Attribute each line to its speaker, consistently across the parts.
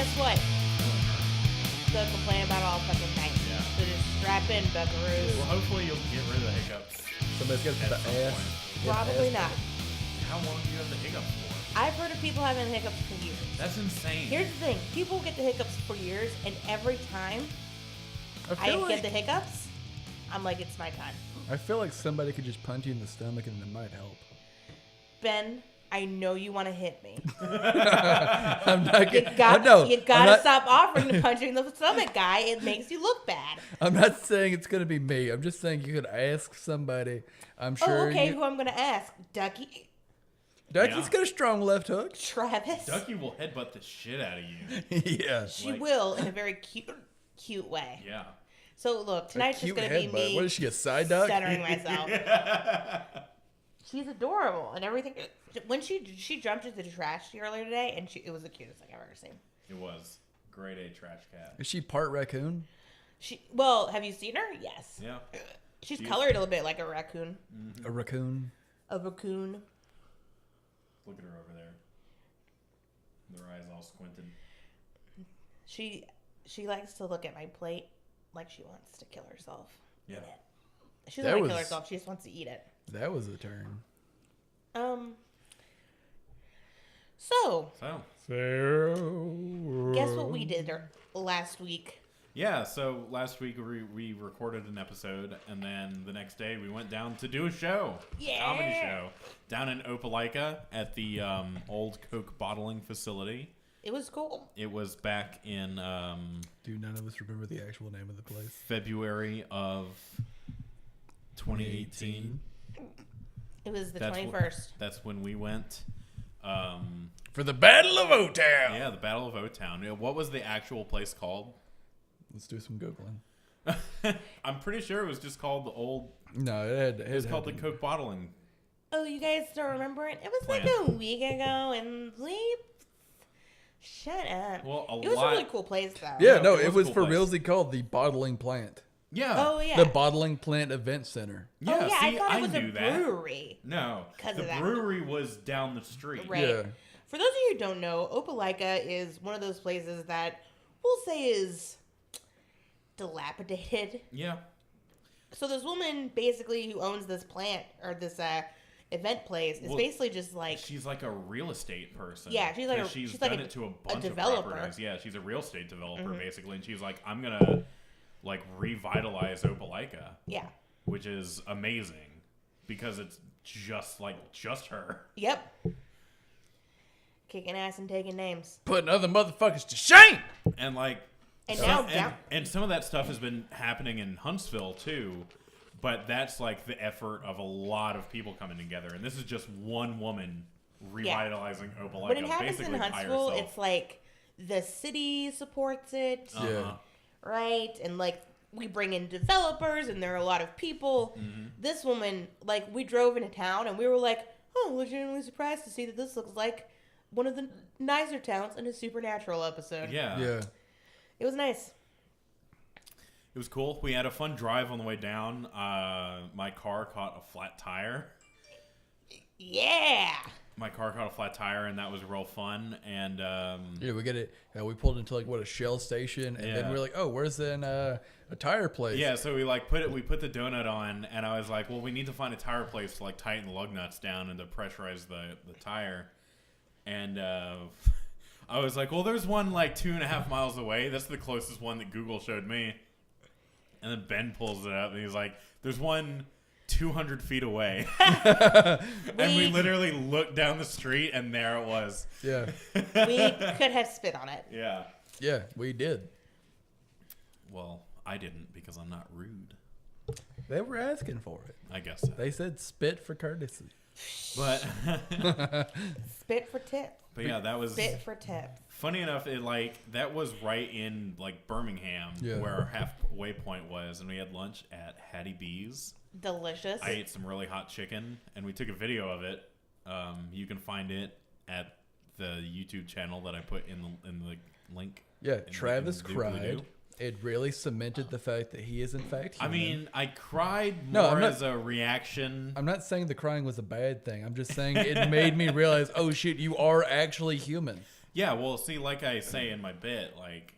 Speaker 1: guess what? They'll complain about all fucking night.
Speaker 2: Yeah.
Speaker 1: So just strap in, buckaroos.
Speaker 2: Well, hopefully you'll get rid of the hiccups.
Speaker 3: Somebody's got to put
Speaker 2: At
Speaker 3: the
Speaker 2: some
Speaker 3: ass.
Speaker 2: point.
Speaker 1: Probably not.
Speaker 2: How long do you have the hiccups for?
Speaker 1: I've heard of people having hiccups for years.
Speaker 2: That's insane.
Speaker 1: Here's the thing. People get the hiccups for years, and every time I get the hiccups, I'm like, it's my time.
Speaker 3: I feel like somebody could just punch you in the stomach and it might help.
Speaker 1: Ben, I know you want to hit me.
Speaker 3: I'm not
Speaker 1: You gotta stop offering to punch you in the stomach, guy. It makes you look bad.
Speaker 3: I'm not saying it's gonna be me. I'm just saying you could ask somebody. I'm sure.
Speaker 1: Oh, okay. Who I'm gonna ask? Ducky?
Speaker 3: Ducky's got a strong left hook.
Speaker 1: Travis?
Speaker 2: Ducky will headbutt the shit out of you.
Speaker 3: Yeah.
Speaker 1: She will in a very cute way.
Speaker 2: Yeah.
Speaker 1: So look, tonight's just gonna be me.
Speaker 3: What is she, a side duck?
Speaker 1: Centering myself. She's adorable and everything. When she jumped into the trash earlier today, and it was the cutest thing I've ever seen.
Speaker 2: It was. Grade A trash cat.
Speaker 3: Is she part raccoon?
Speaker 1: Well, have you seen her? Yes.
Speaker 2: Yeah.
Speaker 1: She's colored a little bit like a raccoon.
Speaker 3: A raccoon?
Speaker 1: A raccoon.
Speaker 2: Look at her over there. Their eyes all squinted.
Speaker 1: She likes to look at my plate like she wants to kill herself.
Speaker 2: Yeah.
Speaker 1: She doesn't want to kill herself. She just wants to eat it.
Speaker 3: That was a turn.
Speaker 1: So.
Speaker 3: Guess
Speaker 1: what we did last week?
Speaker 2: Yeah, so last week we recorded an episode, and then the next day we went down to do a show.
Speaker 1: Yeah.
Speaker 2: Comedy show. Down in Opelaika at the old Coke bottling facility.
Speaker 1: It was cool.
Speaker 2: It was back in
Speaker 3: Do none of us remember the actual name of the place?
Speaker 2: February of 2018.
Speaker 1: It was the 21st.
Speaker 2: That's when we went.
Speaker 3: For the Battle of O-Town!
Speaker 2: Yeah, the Battle of O-Town. What was the actual place called?
Speaker 3: Let's do some Googling.
Speaker 2: I'm pretty sure it was just called the old...
Speaker 3: No, it
Speaker 2: was called the Coke bottling.
Speaker 1: Oh, you guys don't remember it? It was like a week ago, and shut up.
Speaker 2: Well,
Speaker 1: it was a really cool place, though.
Speaker 3: Yeah,
Speaker 2: No,
Speaker 3: it was
Speaker 2: a cool
Speaker 3: for
Speaker 2: place.
Speaker 3: realsy called the Bottling Plant.
Speaker 2: Yeah.
Speaker 1: Oh, yeah.
Speaker 3: The Bottling Plant Event Center.
Speaker 2: Yeah,
Speaker 1: oh, yeah,
Speaker 2: see,
Speaker 1: I thought it was a
Speaker 2: knew that.
Speaker 1: brewery.
Speaker 2: No,
Speaker 1: 'Cause
Speaker 2: the
Speaker 1: of that.
Speaker 2: brewery was down the street.
Speaker 1: Right.
Speaker 3: Yeah.
Speaker 1: For those of you who don't know, Opelaika is one of those places that we'll say is dilapidated.
Speaker 2: Yeah.
Speaker 1: So this woman basically who owns this plant or this event place is basically just like...
Speaker 2: She's like a real estate person.
Speaker 1: Yeah, she's like
Speaker 2: she's
Speaker 1: like
Speaker 2: done it to a bunch of
Speaker 1: developer.
Speaker 2: properties. Yeah, she's a real estate developer basically, and she's like, I'm gonna like revitalize Opelaika.
Speaker 1: Yeah.
Speaker 2: Which is amazing because it's just her.
Speaker 1: Yep. Kicking ass and taking names.
Speaker 3: Putting other motherfuckers to shame!
Speaker 2: And like...
Speaker 1: And
Speaker 2: and some of that stuff has been happening in Huntsville too, but that's like the effort of a lot of people coming together. And this is just one woman revitalizing Opelaika.
Speaker 1: When it happens
Speaker 2: basically
Speaker 1: in Huntsville, it's like the city supports it,
Speaker 3: Yeah.
Speaker 1: right? And like we bring in developers, and there are a lot of people.
Speaker 2: Mm-hmm.
Speaker 1: This woman, like we drove into town, and we were like, "Oh, legitimately surprised to see that this looks like one of the nicer towns in a Supernatural episode."
Speaker 2: Yeah.
Speaker 3: Yeah.
Speaker 1: It was nice.
Speaker 2: It was cool. We had a fun drive on the way down. My car caught a flat tire.
Speaker 1: Yeah.
Speaker 2: My car caught a flat tire, and that was real fun. And
Speaker 3: Yeah, we get it. We pulled into like a Shell station, and then we're like, "Oh, where's then a tire place?"
Speaker 2: yeah, so we put the donut on, and I was like, "Well, we need to find a tire place to like tighten the lug nuts down and to pressurize the tire." And I was like, "Well, there's one like 2.5 miles away. That's the closest one that Google showed me." And then Ben pulls it up, and he's like, "There's one 200 feet away." And we literally looked down the street, and there it was.
Speaker 3: Yeah.
Speaker 1: We could have spit on it.
Speaker 2: Yeah.
Speaker 3: Yeah, we did.
Speaker 2: Well, I didn't because I'm not rude.
Speaker 3: They were asking for it.
Speaker 2: I guess so.
Speaker 3: They said spit for courtesy.
Speaker 2: But
Speaker 1: Spit for tip.
Speaker 2: But yeah, that was
Speaker 1: Spit for tip.
Speaker 2: funny enough. It that was right in like Birmingham, where our halfway point was, and we had lunch at Hattie B's.
Speaker 1: Delicious.
Speaker 2: I ate some really hot chicken, and we took a video of it. You can find it at the YouTube channel that I put in the link.
Speaker 3: Yeah, Travis cried. It really cemented the fact that he is in fact human.
Speaker 2: I mean, I cried more as a reaction.
Speaker 3: I'm not saying the crying was a bad thing. I'm just saying it made me realize, oh shit, you are actually human.
Speaker 2: Yeah, well, see, like I say in my bit, like,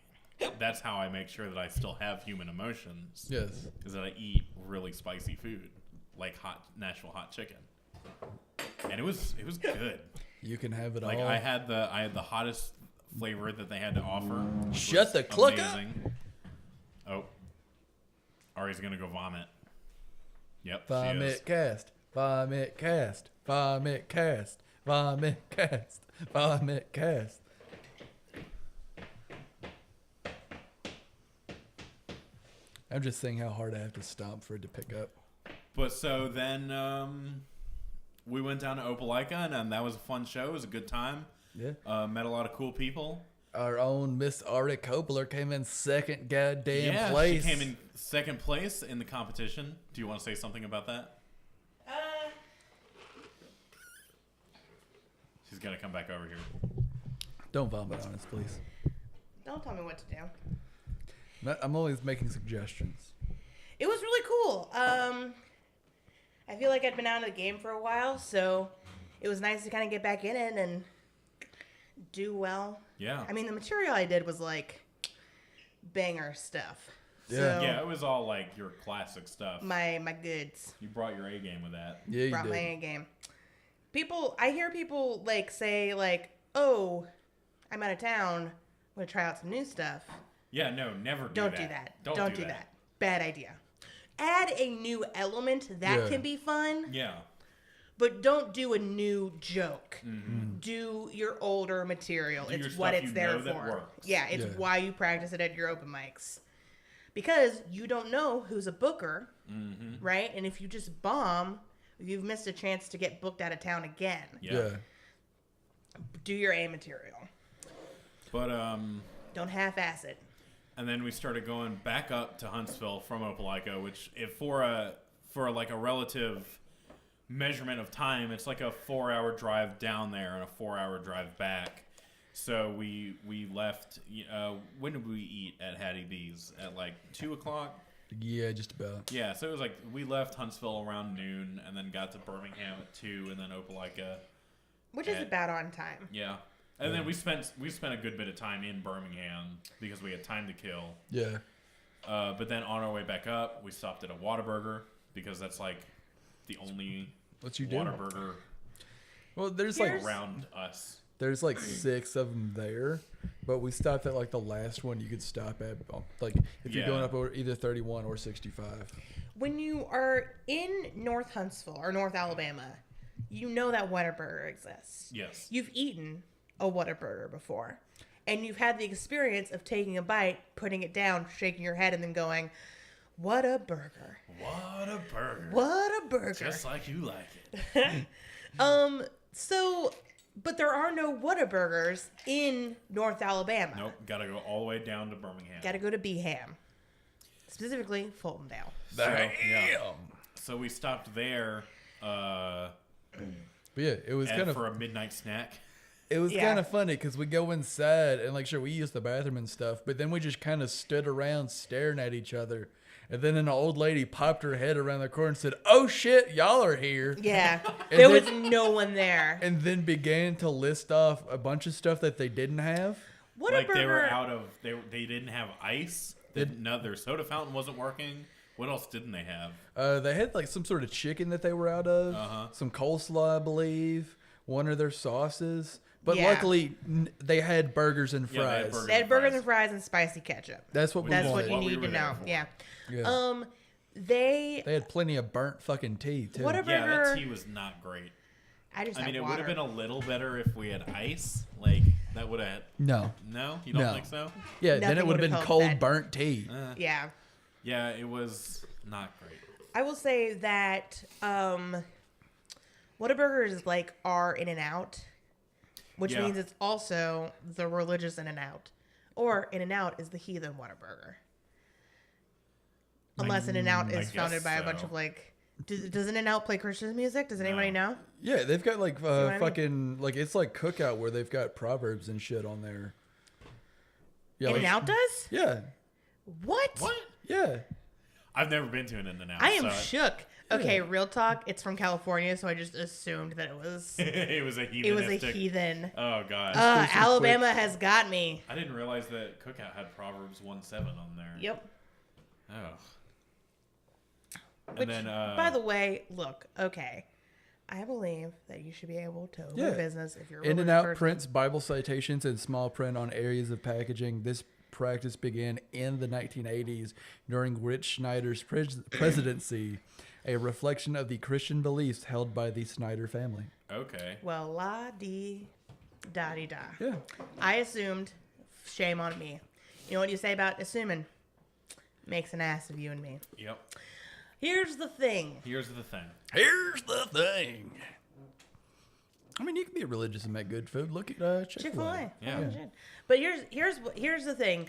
Speaker 2: that's how I make sure that I still have human emotions.
Speaker 3: Yes.
Speaker 2: Is that I eat really spicy food, like Nashville hot chicken. And it was good.
Speaker 3: You can have it
Speaker 2: Like,
Speaker 3: all.
Speaker 2: I had the hottest flavor that they had to offer.
Speaker 3: Shut the cluck up.
Speaker 2: Oh. Ari's going to go vomit. Yep, she is.
Speaker 3: Vomit cast. Vomit cast. Vomit cast. Vomit cast. Vomit cast. I'm just saying how hard I have to stomp for it to pick up.
Speaker 2: But so then we went down to Opelaika, and that was a fun show. It was a good time.
Speaker 3: Yeah.
Speaker 2: Met a lot of cool people.
Speaker 3: Our own Miss Ari Kopler came in second goddamn place.
Speaker 2: She came in second place in the competition. Do you want to say something about that? She's going to come back over here.
Speaker 3: Don't vomit on us, please.
Speaker 1: Don't tell me what to do.
Speaker 3: I'm always making suggestions.
Speaker 1: It was really cool. I feel like I'd been out of the game for a while, so it was nice to kind of get back in it and do well.
Speaker 2: Yeah.
Speaker 1: I mean, the material I did was like banger stuff.
Speaker 3: Yeah.
Speaker 1: So
Speaker 2: Yeah, it was all like your classic stuff.
Speaker 1: my goods.
Speaker 2: You brought your A game with that.
Speaker 3: Yeah, you
Speaker 1: Brought
Speaker 3: did.
Speaker 1: my A game. I hear people like say like, "Oh, I'm out of town. I'm gonna try out some new stuff."
Speaker 2: Yeah, no, never do
Speaker 1: Don't
Speaker 2: that.
Speaker 1: do that.
Speaker 2: Don't
Speaker 1: do that. Bad idea. Add a new element that
Speaker 3: Yeah.
Speaker 1: can be fun,
Speaker 2: Yeah.
Speaker 1: but don't do a new joke.
Speaker 2: Mm-hmm.
Speaker 1: Do your older material.
Speaker 2: Do your
Speaker 1: It's what
Speaker 2: stuff
Speaker 1: it's
Speaker 2: you
Speaker 1: there
Speaker 2: know that
Speaker 1: for.
Speaker 2: works.
Speaker 1: Yeah, it's
Speaker 3: Yeah.
Speaker 1: why you practice it at your open mics. Because you don't know who's a booker,
Speaker 2: Mm-hmm.
Speaker 1: right? And if you just bomb, you've missed a chance to get booked out of town again.
Speaker 2: Yeah.
Speaker 1: Do your A material.
Speaker 2: But
Speaker 1: Don't half-ass it.
Speaker 2: and then we started going back up to Huntsville from Opelaika, which if for like a relative measurement of time, it's like a 4-hour drive down there and a 4-hour drive back. So we left. When did we eat at Hattie B's? At like 2:00.
Speaker 3: Yeah, just about.
Speaker 2: Yeah, so it was like we left Huntsville around noon, and then got to Birmingham at 2, and then Opelaika.
Speaker 1: Which is about on time.
Speaker 2: Yeah, and then we spent a good bit of time in Birmingham because we had time to kill.
Speaker 3: Yeah.
Speaker 2: But then on our way back up, we stopped at a Whataburger because that's like the only
Speaker 3: What you do?
Speaker 2: Whataburger
Speaker 3: Well, there's
Speaker 1: Here's-
Speaker 3: like
Speaker 2: around us.
Speaker 3: there's like 6 of them there, but we stopped at like the last one you could stop at, like if you're
Speaker 2: Yeah.
Speaker 3: going up over either 31 or 65.
Speaker 1: When you are in North Huntsville or North Alabama, you know that Whataburger exists.
Speaker 2: Yes.
Speaker 1: You've eaten a Whataburger before. And you've had the experience of taking a bite, putting it down, shaking your head, and then going, "What a burger.
Speaker 2: What a burger.
Speaker 1: What a burger."
Speaker 2: Just like you like it.
Speaker 1: But there are no Whataburgers in North Alabama.
Speaker 2: Nope. Gotta go all the way down to Birmingham.
Speaker 1: Gotta go to Beeham. Specifically, Fultondale.
Speaker 2: So we stopped there
Speaker 3: But yeah, it was kind of
Speaker 2: for a midnight snack.
Speaker 3: It was
Speaker 1: Yeah.
Speaker 3: kind of funny because we go inside and like, sure, we used the bathroom and stuff, but then we just kind of stood around staring at each other. And then an old lady popped her head around the corner and said, "Oh shit, y'all are here."
Speaker 1: Yeah.
Speaker 3: And
Speaker 1: There
Speaker 3: then-
Speaker 1: was no one there.
Speaker 3: And then began to list off a bunch of stuff that they didn't have.
Speaker 2: Like
Speaker 1: Whataburger.
Speaker 2: they were out of they didn't have ice. No, their soda fountain wasn't working. What else didn't they have?
Speaker 3: They had like some sort of chicken that they were out of,
Speaker 2: Uh-huh.
Speaker 3: some coleslaw, I believe, one of their sauces. But
Speaker 1: Yeah.
Speaker 3: luckily, they had burgers and
Speaker 2: Yeah, they had
Speaker 3: fries.
Speaker 2: burgers.
Speaker 1: They had burgers and fries and spicy ketchup.
Speaker 3: That's what we
Speaker 1: That's
Speaker 3: wanted.
Speaker 1: what you
Speaker 2: What we
Speaker 1: need
Speaker 2: were
Speaker 1: to
Speaker 2: there
Speaker 1: know.
Speaker 2: for.
Speaker 1: Yeah.
Speaker 3: Yeah.
Speaker 1: They
Speaker 3: They had plenty of burnt fucking tea too.
Speaker 1: Whataburger.
Speaker 2: Yeah, that tea was not great.
Speaker 1: I just
Speaker 2: I mean,
Speaker 1: had
Speaker 2: it would
Speaker 1: water.
Speaker 2: have been a little better if we had ice. Like that would have.
Speaker 3: No.
Speaker 2: No, you don't
Speaker 3: No.
Speaker 2: think so?
Speaker 3: Yeah, then
Speaker 1: Nothing
Speaker 3: it would have
Speaker 1: would've
Speaker 3: been
Speaker 1: helped
Speaker 3: cold
Speaker 1: that.
Speaker 3: burnt tea.
Speaker 1: Yeah.
Speaker 2: Yeah, it was not great.
Speaker 1: I will say that Whataburgers like are In and Out, which
Speaker 2: Yeah.
Speaker 1: means it's also the religious In and Out, or In and Out is the heathen Whataburger. Unless In and Out
Speaker 2: I
Speaker 1: is founded
Speaker 2: guess
Speaker 1: by a bunch
Speaker 2: so.
Speaker 1: of like, does In and Out play Christian music? Does anybody know?
Speaker 3: Yeah, they've got like
Speaker 1: what I mean?
Speaker 3: fucking like it's like Cookout where they've got proverbs and shit on there. Yeah,
Speaker 1: In
Speaker 3: like,
Speaker 1: and Out does?
Speaker 3: Yeah,
Speaker 1: What?
Speaker 2: What?
Speaker 3: yeah.
Speaker 2: I've never been to an In-N-Out.
Speaker 1: I am
Speaker 2: so
Speaker 1: shook. Okay, real talk. It's from California, so I just assumed that it was.
Speaker 2: It was a
Speaker 1: It was a
Speaker 2: heathenistic.
Speaker 1: heathen.
Speaker 2: Oh god.
Speaker 1: Alabama has got me.
Speaker 2: I didn't realize that Cookout had Proverbs 1:7 on there.
Speaker 1: Yep.
Speaker 2: Oh. And
Speaker 1: Which,
Speaker 2: then,
Speaker 1: by the way, look. Okay, I believe that you should be able to open a business if you're a religious
Speaker 3: In-N-Out
Speaker 1: person.
Speaker 3: prints Bible citations in small print on areas of packaging. This practice began in the 1980s during Rich Schneider's presidency, a reflection of the Christian beliefs held by the Schneider family.
Speaker 2: Okay.
Speaker 1: Well, la-dee-da-dee-da.
Speaker 3: Yeah.
Speaker 1: I assumed. Shame on me. You know what you say about assuming? Makes an ass of you and me.
Speaker 2: Yep.
Speaker 1: Here's the thing.
Speaker 2: Here's the thing.
Speaker 3: Here's the thing. I mean, you can be religious and make good food. Look at Chick-fil-A.
Speaker 2: Yeah.
Speaker 1: But here's the thing.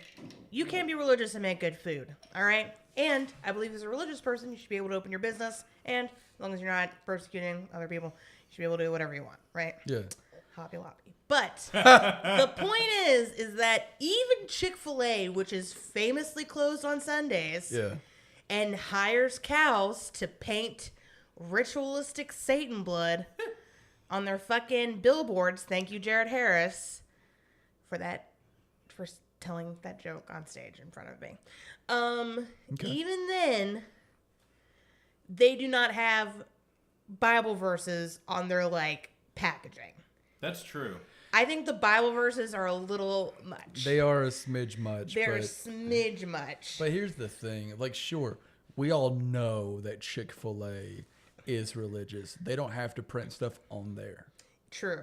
Speaker 1: You can be religious and make good food. All right? And I believe as a religious person, you should be able to open your business. And as long as you're not persecuting other people, you should be able to do whatever you want. Right?
Speaker 3: Yeah.
Speaker 1: Hoppy loppy. But the point is that even Chick-fil-A, which is famously closed on Sundays, and hires cows to paint ritualistic Satan blood on their fucking billboards. Thank you, Jared Harris, for telling that joke on stage in front of me. Even then, they do not have Bible verses on their packaging.
Speaker 2: That's true.
Speaker 1: I think the Bible verses are a little much.
Speaker 3: They are a smidge much.
Speaker 1: They're a smidge much.
Speaker 3: But here's the thing. Sure, we all know that Chick-fil-A is religious. They don't have to print stuff on there.
Speaker 1: True.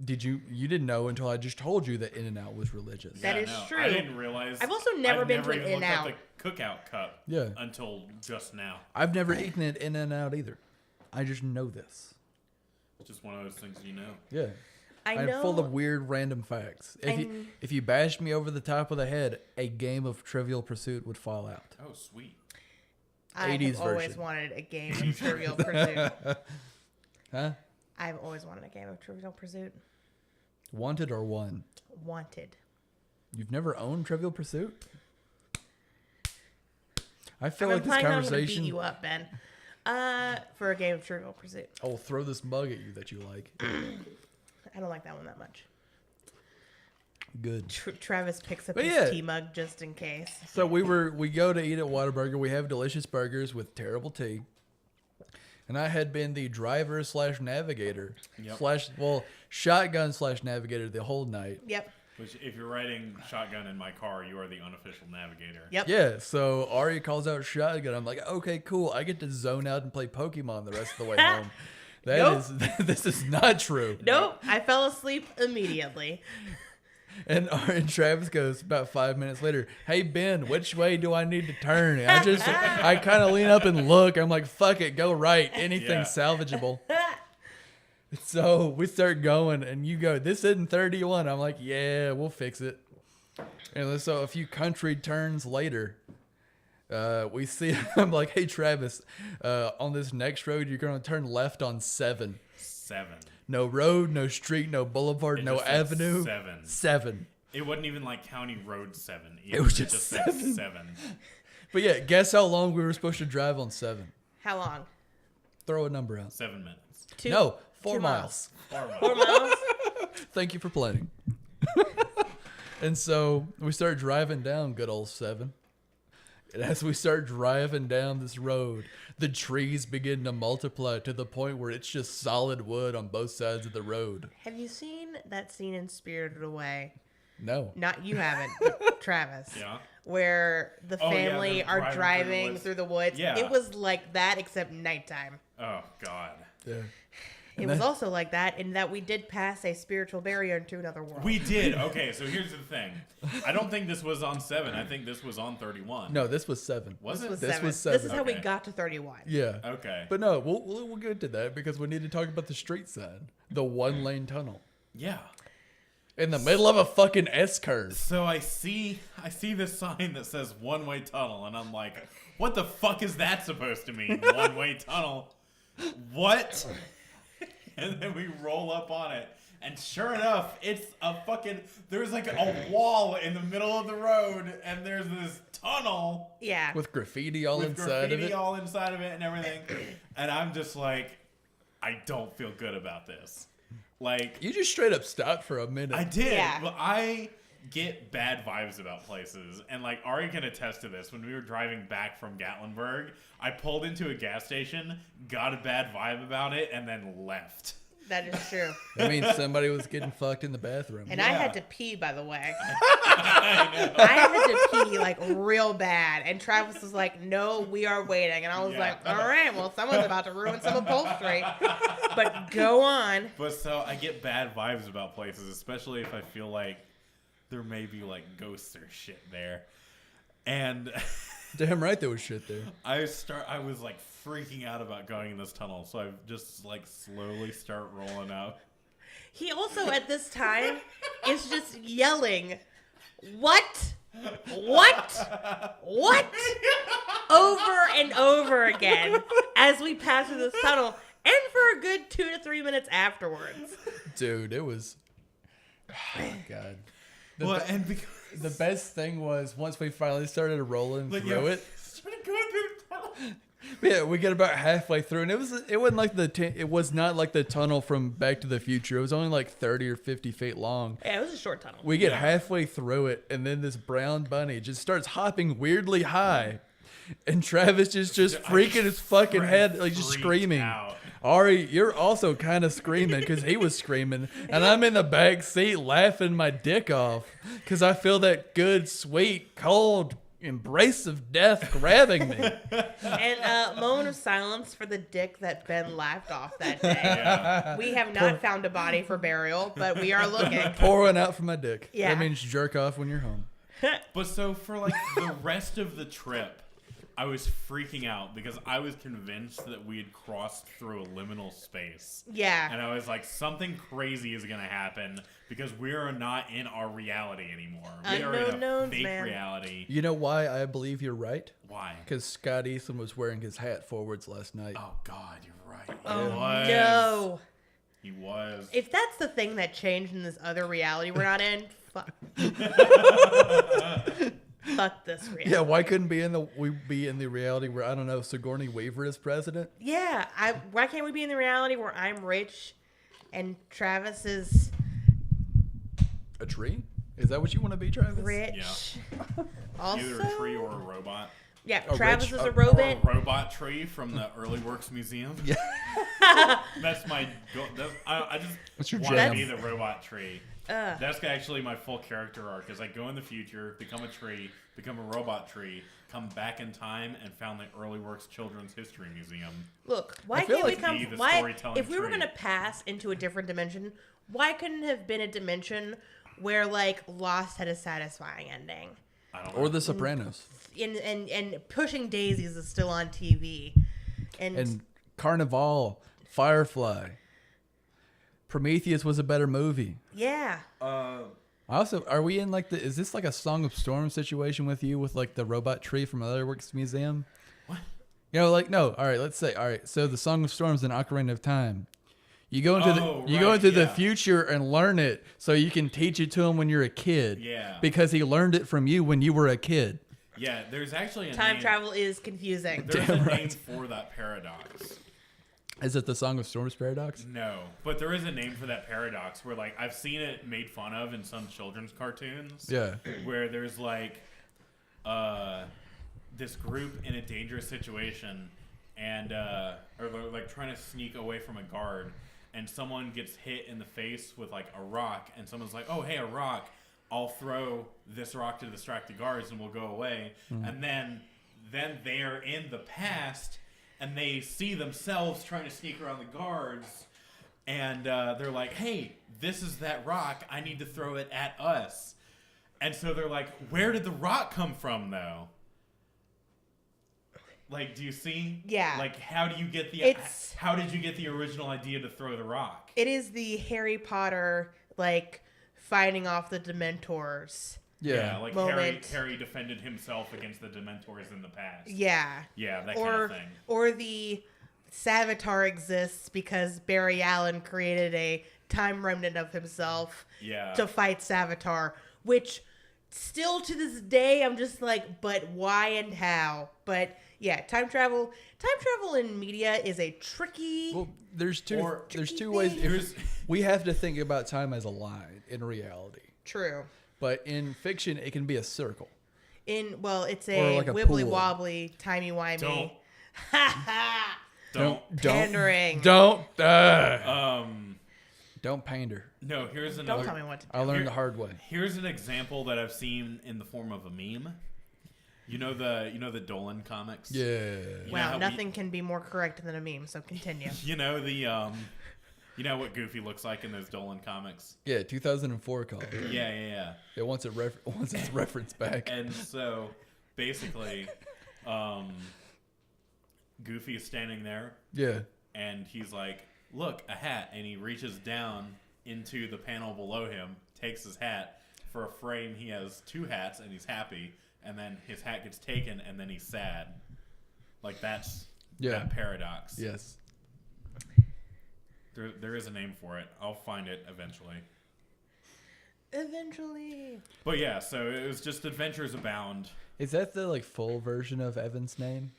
Speaker 3: You didn't know until I just told you that In-N-Out was religious.
Speaker 1: That is true.
Speaker 2: I didn't realize.
Speaker 1: I've also never been to an
Speaker 2: even looked
Speaker 1: In-N-Out.
Speaker 2: at the Cookout cup.
Speaker 3: Yeah.
Speaker 2: Until just now.
Speaker 3: I've never eaten at In-N-Out either. I just know this.
Speaker 2: It's just one of those things you know.
Speaker 3: Yeah.
Speaker 1: I
Speaker 3: I'm full of weird random facts. If you bashed me over the top of the head, a game of Trivial Pursuit would fall out.
Speaker 2: Oh, sweet.
Speaker 1: I've
Speaker 3: 80s
Speaker 1: always
Speaker 3: version.
Speaker 1: wanted a game of Trivial Pursuit.
Speaker 3: Huh?
Speaker 1: I've always wanted a game of Trivial Pursuit.
Speaker 3: Wanted or won?
Speaker 1: Wanted.
Speaker 3: You've never owned Trivial Pursuit? I feel
Speaker 1: I'm
Speaker 3: like this
Speaker 1: implying that I'm
Speaker 3: conversation.
Speaker 1: going to beat you up, Ben. For a game of Trivial Pursuit.
Speaker 3: I will throw this mug at you that you like.
Speaker 1: I don't like that one that much.
Speaker 3: Good.
Speaker 1: Travis picks up
Speaker 3: But
Speaker 1: his
Speaker 3: yeah.
Speaker 1: tea mug just in case.
Speaker 3: So we go to eat at Whataburger. We have delicious burgers with terrible tea. And I had been the driver / navigator shotgun / navigator the whole night.
Speaker 1: Yep.
Speaker 2: Which, if you're riding shotgun in my car, you are the unofficial navigator.
Speaker 1: Yep.
Speaker 3: Yeah, so Ari calls out shotgun. I'm like, okay, cool. I get to zone out and play Pokemon the rest of the way home. This is not true.
Speaker 1: Nope. I fell asleep immediately.
Speaker 3: And Travis goes about 5 minutes later, hey, Ben, which way do I need to turn? And I kind of lean up and look. I'm like, fuck it, go right. Anything salvageable. So we start going, and you go, this isn't 31. I'm like, yeah, we'll fix it. And so a few country turns later, we see, I'm like, hey, Travis, on this next road, you're going to turn left on 7.
Speaker 2: 7.
Speaker 3: No road, no street, no boulevard,
Speaker 2: It
Speaker 3: no
Speaker 2: just said
Speaker 3: avenue.
Speaker 2: 7.
Speaker 3: 7.
Speaker 2: It wasn't even like County Road 7.
Speaker 3: It was
Speaker 2: It
Speaker 3: just
Speaker 2: said
Speaker 3: 7.
Speaker 2: 7.
Speaker 3: But yeah, guess how long we were supposed to drive on 7?
Speaker 1: How long?
Speaker 3: Throw a number out.
Speaker 2: 7 minutes.
Speaker 3: 4 miles.
Speaker 1: 4 miles?
Speaker 3: Thank you for playing. And so we start driving down good old 7. And as we start driving down this road, the trees begin to multiply to the point where it's just solid wood on both sides of the road.
Speaker 1: Have you seen that scene in Spirited Away?
Speaker 3: No.
Speaker 1: Not you haven't, but Travis.
Speaker 2: Yeah.
Speaker 1: Where the family
Speaker 2: they're
Speaker 1: are driving
Speaker 2: woods.
Speaker 1: through the woods.
Speaker 2: Yeah.
Speaker 1: It was like that except nighttime.
Speaker 2: Oh, God.
Speaker 3: Yeah.
Speaker 1: It was also like that in that we did pass a spiritual barrier into another world.
Speaker 2: We did. Okay, so here's the thing. I don't think this was on 7. I think this was on 31.
Speaker 3: No, this was 7.
Speaker 2: Was it?
Speaker 3: This was 7.
Speaker 1: This is how we
Speaker 2: Okay.
Speaker 1: got to 31.
Speaker 3: Yeah.
Speaker 2: Okay.
Speaker 3: But no, we'll get to that because we need to talk about the street sign. The 1-lane tunnel.
Speaker 2: Yeah.
Speaker 3: In the middle of a fucking S-curve.
Speaker 2: So I see this sign that says one-way tunnel, and I'm like, what the fuck is that supposed to mean? One-way tunnel? What? And then we roll up on it. And sure enough, it's there's like a wall in the middle of the road, and there's this tunnel.
Speaker 1: Yeah.
Speaker 3: With graffiti all inside of it.
Speaker 2: all inside of it and everything. And I'm just like, I don't feel good about this. Like,
Speaker 3: you just straight up stopped for a minute.
Speaker 2: I did.
Speaker 1: Yeah.
Speaker 2: But I get bad vibes about places. And like, Ari can attest to this. When we were driving back from Gatlinburg, I pulled into a gas station, got a bad vibe about it, and then left.
Speaker 1: That is true.
Speaker 3: That means somebody was getting fucked in the bathroom.
Speaker 1: And I had to pee, by the way. I had to pee like real bad. And Travis was like, no, we are waiting. And I was like, all right, well, someone's about to ruin some upholstery. But go on.
Speaker 2: But so I get bad vibes about places, especially if I feel like there may be like ghosts or shit there. And
Speaker 3: Damn right there was shit there.
Speaker 2: I was like freaking out about going in this tunnel, so I just like slowly start rolling out.
Speaker 1: He also at this time is just yelling, what? What? What? Over and over again as we pass through this tunnel, and for a good 2 to 3 minutes afterwards.
Speaker 3: Dude, it was... Oh, my God. The best thing was once we finally started rolling through it.
Speaker 2: Started going through the tunnel.
Speaker 3: Yeah, we get about halfway through, and it wasn't like it was not like the tunnel from Back to the Future. It was only like 30 or 50 feet long.
Speaker 1: Yeah, it was a short tunnel.
Speaker 3: We get halfway through it, and then this brown bunny just starts hopping weirdly high, and Travis just freaking his fucking head, like just screaming.
Speaker 2: Out.
Speaker 3: Ari, you're also kind of screaming because he was screaming, and I'm in the back seat laughing my dick off because I feel that good, sweet, cold embrace of death grabbing me.
Speaker 1: And a moment of silence for the dick that Ben laughed off that day.
Speaker 2: Yeah.
Speaker 1: We have not found a body for burial, but we are looking.
Speaker 3: Pour one out for my dick.
Speaker 1: Yeah.
Speaker 3: That means jerk off when you're home.
Speaker 2: But so for like the rest of the trip, I was freaking out because I was convinced that we had crossed through a liminal space.
Speaker 1: Yeah.
Speaker 2: And I was like, something crazy is going to happen because we are not in our reality anymore. We are in a fake reality.
Speaker 3: You know why I believe you're right?
Speaker 2: Why?
Speaker 3: Because Scott Eastman was wearing his hat forwards last night.
Speaker 2: Oh, God, you're right.
Speaker 1: Oh,
Speaker 2: He was.
Speaker 1: no.
Speaker 2: He was.
Speaker 1: If that's the thing that changed in this other reality we're not in, fuck. Fuck this reality.
Speaker 3: Yeah, why couldn't we be in the reality where, I don't know, Sigourney Weaver is president?
Speaker 1: Yeah, why can't we be in the reality where I'm rich and Travis is
Speaker 3: A tree? Is that what you want to be, Travis?
Speaker 1: rich?
Speaker 2: Yeah.
Speaker 1: Also,
Speaker 2: Either a tree or a robot.
Speaker 1: yeah,
Speaker 3: A
Speaker 1: Travis
Speaker 3: rich-
Speaker 1: is a
Speaker 2: Or
Speaker 1: robot.
Speaker 2: a robot tree from the Early Works Museum.
Speaker 3: Yeah.
Speaker 2: That's my goal. I
Speaker 3: What's
Speaker 2: just
Speaker 3: your
Speaker 2: want
Speaker 3: jam?
Speaker 2: to be the robot tree. That's actually my full character arc. Is I go in the future, become a tree, become a robot tree, come back in time, and found the Early Works Children's History Museum.
Speaker 1: Look, why
Speaker 3: feel
Speaker 1: can't we
Speaker 3: like
Speaker 1: come?
Speaker 2: be the
Speaker 1: Why,
Speaker 2: storytelling
Speaker 1: if we were
Speaker 2: tree.
Speaker 1: gonna pass into a different dimension, why couldn't it have been a dimension where like Lost had a satisfying ending,
Speaker 2: I don't know.
Speaker 3: Or The Sopranos.
Speaker 1: and Pushing Daisies is still on TV,
Speaker 3: And Carnival, Firefly. Prometheus was a better movie.
Speaker 1: yeah,
Speaker 3: Also, are we in like is this like a Song of Storm situation with you with like the robot tree from Other Works Museum?
Speaker 2: What?
Speaker 3: You know, like, no, all right, let's say, all right, so the Song of Storm is an Ocarina of Time. You go into the future and learn it so you can teach it to him when you're a kid.
Speaker 2: Yeah.
Speaker 3: Because he learned it from you when you were a kid.
Speaker 2: Yeah, there's actually a
Speaker 1: time
Speaker 2: name.
Speaker 1: travel is confusing.
Speaker 2: There's
Speaker 3: Damn
Speaker 2: a
Speaker 3: right.
Speaker 2: name for that paradox.
Speaker 3: Is it the Song of Storms paradox?
Speaker 2: No, but there is a name for that paradox where, like, I've seen it made fun of in some children's cartoons.
Speaker 3: Yeah.
Speaker 2: Where there's, like, this group in a dangerous situation and, or they're, like, trying to sneak away from a guard, and someone gets hit in the face with, like, a rock, and someone's like, oh, hey, a rock. I'll throw this rock to distract the guards and we'll go away. And then they're in the past and they see themselves trying to sneak around the guards, and they're like, hey, this is that rock. I need to throw it at us. And so they're like, where did the rock come from, though? Like, do you see?
Speaker 1: Yeah.
Speaker 2: Like, how did you get the original idea to throw the rock?
Speaker 1: It is the Harry Potter, like, fighting off the Dementors.
Speaker 3: Yeah.
Speaker 2: Like
Speaker 1: moment.
Speaker 2: Harry defended himself against the Dementors in the past.
Speaker 1: Yeah.
Speaker 2: Yeah, that kind of thing.
Speaker 1: Or the Savitar exists because Barry Allen created a time remnant of himself to fight Savitar, which still to this day I'm just like, but why and how? But yeah, time travel in media is a tricky.
Speaker 3: Well, there's two ways. We have to think about time as a line in reality.
Speaker 1: True.
Speaker 3: But in fiction, it can be a circle.
Speaker 1: It's a
Speaker 3: like a
Speaker 1: wibbly
Speaker 3: pool.
Speaker 1: wobbly, timey wimey.
Speaker 2: Don't
Speaker 1: Pandering.
Speaker 3: Don't pander.
Speaker 2: No, here's another.
Speaker 1: Don't tell me what to do.
Speaker 3: I learned the hard way.
Speaker 2: Here's an example that I've seen in the form of a meme. You know the Dolan comics?
Speaker 3: Yeah.
Speaker 1: Wow, nothing can be more correct than a meme, so continue.
Speaker 2: You know what Goofy looks like in those Dolan comics?
Speaker 3: Yeah, 2004 comic.
Speaker 2: Yeah.
Speaker 3: It wants its reference back.
Speaker 2: And so basically, Goofy is standing there.
Speaker 3: Yeah.
Speaker 2: And he's like, "Look, a hat." And he reaches down into the panel below him, takes his hat. For a frame, he has two hats, and he's happy. And then his hat gets taken, and then he's sad. Like, that's that paradox.
Speaker 3: Yes.
Speaker 2: There is a name for it. I'll find it eventually. But yeah, so it was just Adventures Abound.
Speaker 3: Is that the full version of Evan's name?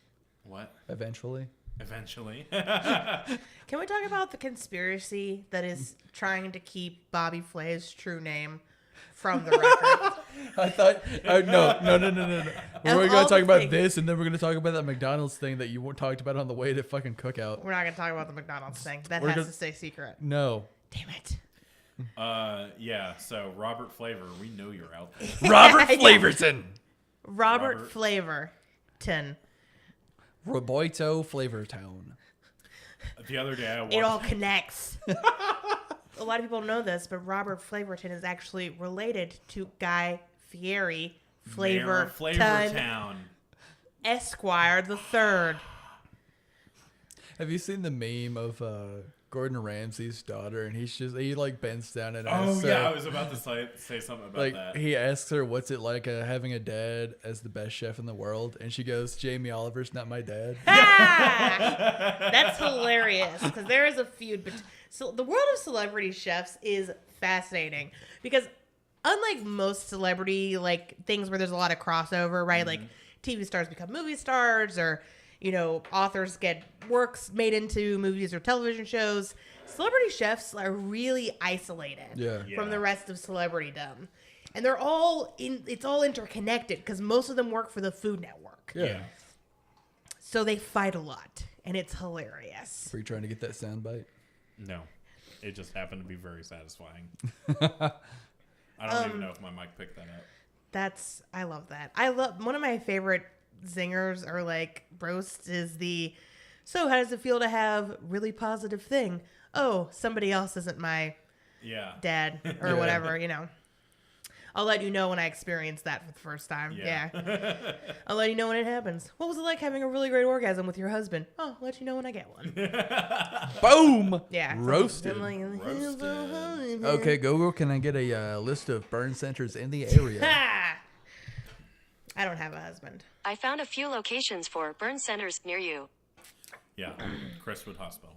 Speaker 2: What?
Speaker 3: Eventually.
Speaker 1: Can we talk about the conspiracy that is trying to keep Bobby Flay's true name from the record?
Speaker 3: I thought, no. We're going to talk about this, and then we're going to talk about that McDonald's thing that you talked about on the way to fucking Cookout.
Speaker 1: We're not going to talk about the McDonald's thing. That has to stay secret.
Speaker 3: No.
Speaker 1: Damn it.
Speaker 2: Yeah, so Robert Flavor, we know you're out there.
Speaker 3: Robert Flavorton.
Speaker 1: Robert Flavorton.
Speaker 3: Roboito Flavortown.
Speaker 2: The other day I watched...
Speaker 1: It all connects. A lot of people know this, but Robert Flavorton is actually related to Guy Fieri Flavortown Esquire the Third.
Speaker 3: Have you seen the meme of Gordon Ramsay's daughter, and he bends down and asks her,
Speaker 2: I was about to say something about that.
Speaker 3: He asks her, what's it like having a dad as the best chef in the world? And she goes, Jamie Oliver's not my dad.
Speaker 1: That's hilarious, because there is a feud. So the world of celebrity chefs is fascinating, because unlike most celebrity things where there's a lot of crossover, right? Mm-hmm. Like TV stars become movie stars, or authors get works made into movies or television shows. Celebrity chefs are really isolated from the rest of celebritydom. And they're it's all interconnected because most of them work for the Food Network.
Speaker 3: Yeah.
Speaker 1: So they fight a lot, and it's hilarious.
Speaker 3: Were you trying to get that soundbite?
Speaker 2: No. It just happened to be very satisfying. I don't even know if my mic picked that up.
Speaker 1: I love that. One of my favorite zingers or roasts is so how does it feel to have really positive thing? Oh, somebody else isn't my dad or whatever, I'll let you know when I experience that for the first time. Yeah. I'll let you know when it happens. What was it like having a really great orgasm with your husband? Oh, I'll let you know when I get one.
Speaker 3: Boom!
Speaker 1: Yeah.
Speaker 3: Roasted. Okay, Google, can I get a list of burn centers in the area?
Speaker 1: I don't have a husband.
Speaker 4: I found a few locations for burn centers near you.
Speaker 2: Yeah, Crestwood Hospital.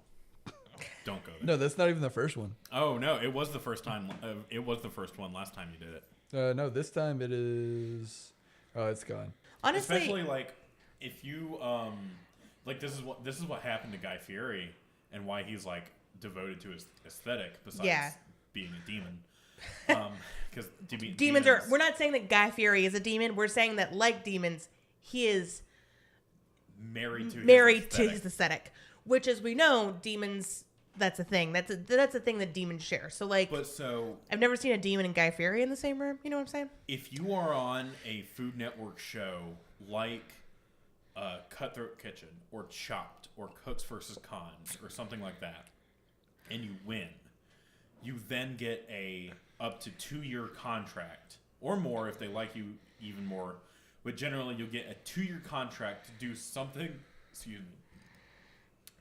Speaker 2: Don't go there.
Speaker 3: No, that's not even the first one.
Speaker 2: Oh, no, it was the first time. It was the first one last time you did it.
Speaker 3: No, this time it is... Oh, it's gone.
Speaker 1: Honestly...
Speaker 2: Especially, if you... this is what happened to Guy Fieri and why he's, devoted to his aesthetic besides being a demon. Because
Speaker 1: demons are... We're not saying that Guy Fieri is a demon. We're saying that, like demons, he is...
Speaker 2: Married to his aesthetic.
Speaker 1: Which, as we know, demons... That's a thing. That's a thing that demons share. So, I've never seen a demon and Guy Fieri in the same room. You know what I'm saying?
Speaker 2: If you are on a Food Network show like Cutthroat Kitchen or Chopped or Cooks vs. Cons or something like that, and you win, you then get a up to 2-year contract or more if they like you even more. But generally, you'll get a 2-year contract to do something.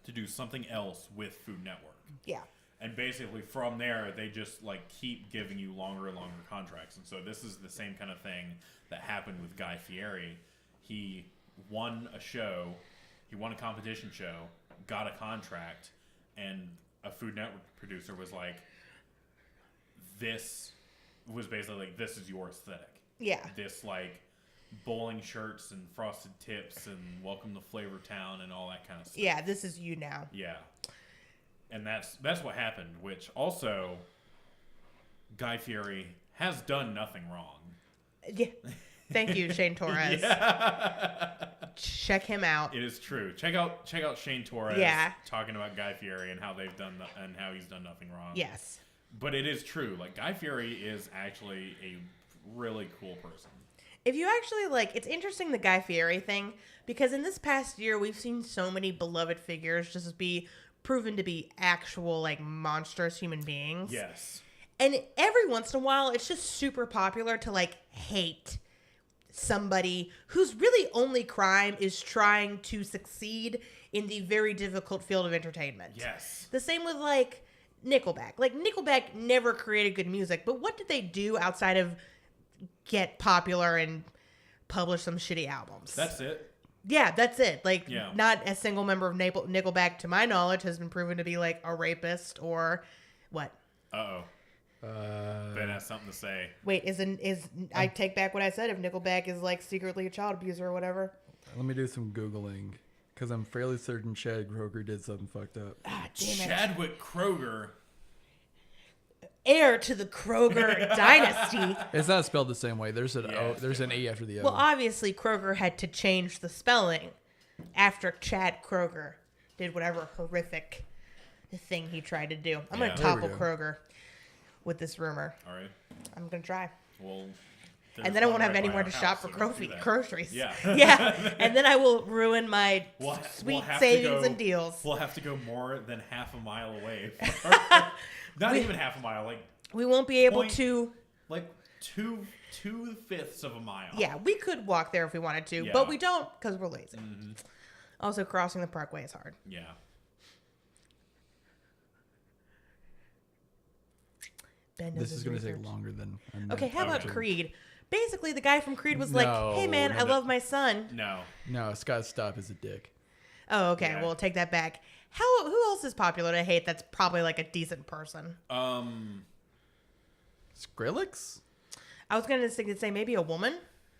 Speaker 2: To do something else with Food Network.
Speaker 1: Yeah.
Speaker 2: And basically from there, they just keep giving you longer and longer contracts. And so this is the same kind of thing that happened with Guy Fieri. He won a show. He won a competition show. got a contract, and a Food Network producer was like, this was basically like, this is your aesthetic.
Speaker 1: Yeah.
Speaker 2: This, like, bowling shirts and frosted tips and welcome to Flavor Town and all that kind of stuff.
Speaker 1: Yeah, this is you now.
Speaker 2: Yeah. And that's what happened, which also, Guy Fieri has done nothing wrong.
Speaker 1: Yeah. Thank you, Shane Torres. Check him out.
Speaker 2: It is true. Check out Shane Torres talking about Guy Fieri and how they've done and how he's done nothing wrong.
Speaker 1: Yes.
Speaker 2: But it is true. Like, Guy Fieri is actually a really cool person.
Speaker 1: If you actually, like, it's interesting, the Guy Fieri thing, because in this past year, we've seen so many beloved figures just be proven to be actual, like, monstrous human beings.
Speaker 2: Yes.
Speaker 1: And every once in a while, it's just super popular to, like, hate somebody whose really only crime is trying to succeed in the very difficult field of entertainment.
Speaker 2: Yes.
Speaker 1: The same with, like, Nickelback. Like, Nickelback never created good music, but what did they do outside of get popular and publish some shitty albums?
Speaker 2: That's it.
Speaker 1: Yeah, that's it. Like,
Speaker 2: Yeah.
Speaker 1: Not a single member of Nickelback, to my knowledge, has been proven to be, like, a rapist or what?
Speaker 2: Uh-oh. Ben has something to say.
Speaker 1: Wait, I take back what I said. If Nickelback is, like, secretly a child abuser or whatever.
Speaker 3: Let me do some Googling, because I'm fairly certain Chad Kroeger did something fucked up.
Speaker 1: Ah, damn it.
Speaker 2: Chadwick Kroeger.
Speaker 1: Heir to the Kroeger dynasty.
Speaker 3: It's not spelled the same way. There's an
Speaker 2: Yeah,
Speaker 3: there's an E after the O.
Speaker 1: Well, obviously, Kroeger had to change the spelling after Chad Kroeger did whatever horrific thing he tried to do. I'm going
Speaker 2: Yeah.
Speaker 1: to
Speaker 3: There we
Speaker 1: topple
Speaker 3: go.
Speaker 1: Kroeger with this rumor.
Speaker 2: All right.
Speaker 1: I'm going to try.
Speaker 2: Well,
Speaker 1: And then I won't have anywhere to shop for
Speaker 2: groceries.
Speaker 1: groceries.
Speaker 2: Yeah.
Speaker 1: Yeah. And then I will ruin my
Speaker 2: We'll
Speaker 1: sweet
Speaker 2: have to
Speaker 1: savings
Speaker 2: go-
Speaker 1: and deals.
Speaker 2: We'll have to go more than half a mile away. Not even half a mile,
Speaker 1: We won't be able
Speaker 2: Point-
Speaker 1: to.
Speaker 2: like 2/5 of a mile.
Speaker 1: Yeah, we could walk there if we wanted to,
Speaker 2: Yeah.
Speaker 1: but we don't because we're lazy. Also, crossing the parkway is hard.
Speaker 2: Yeah.
Speaker 1: Ben does
Speaker 3: This
Speaker 1: his
Speaker 3: is going to
Speaker 1: research.
Speaker 3: take longer than.
Speaker 1: Okay, how about
Speaker 2: Okay.
Speaker 1: Creed? Basically, the guy from Creed was like, "Hey, man,
Speaker 3: No,
Speaker 1: I love my son."
Speaker 2: No.
Speaker 3: No, Scott Stapp is a dick.
Speaker 1: Oh, okay.
Speaker 2: Yeah.
Speaker 1: Well, take that back. Who else is popular to hate? That's probably like a decent person.
Speaker 3: Skrillex?
Speaker 1: I was gonna say maybe a woman.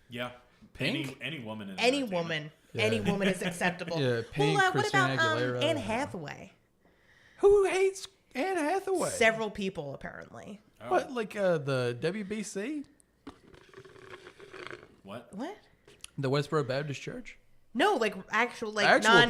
Speaker 2: Yeah.
Speaker 3: Pink?
Speaker 2: Any woman is
Speaker 1: Any
Speaker 2: entertainment.
Speaker 1: woman.
Speaker 3: Yeah.
Speaker 1: Any woman is acceptable.
Speaker 3: Yeah, Pink,
Speaker 1: what
Speaker 3: Christina
Speaker 1: about
Speaker 3: Aguilera.
Speaker 1: Anne Hathaway?
Speaker 3: Who hates Anne Hathaway?
Speaker 1: Several people apparently.
Speaker 2: Oh,
Speaker 3: What, like the WBC?
Speaker 2: What?
Speaker 1: What?
Speaker 3: The Westboro Baptist Church?
Speaker 1: No, like actual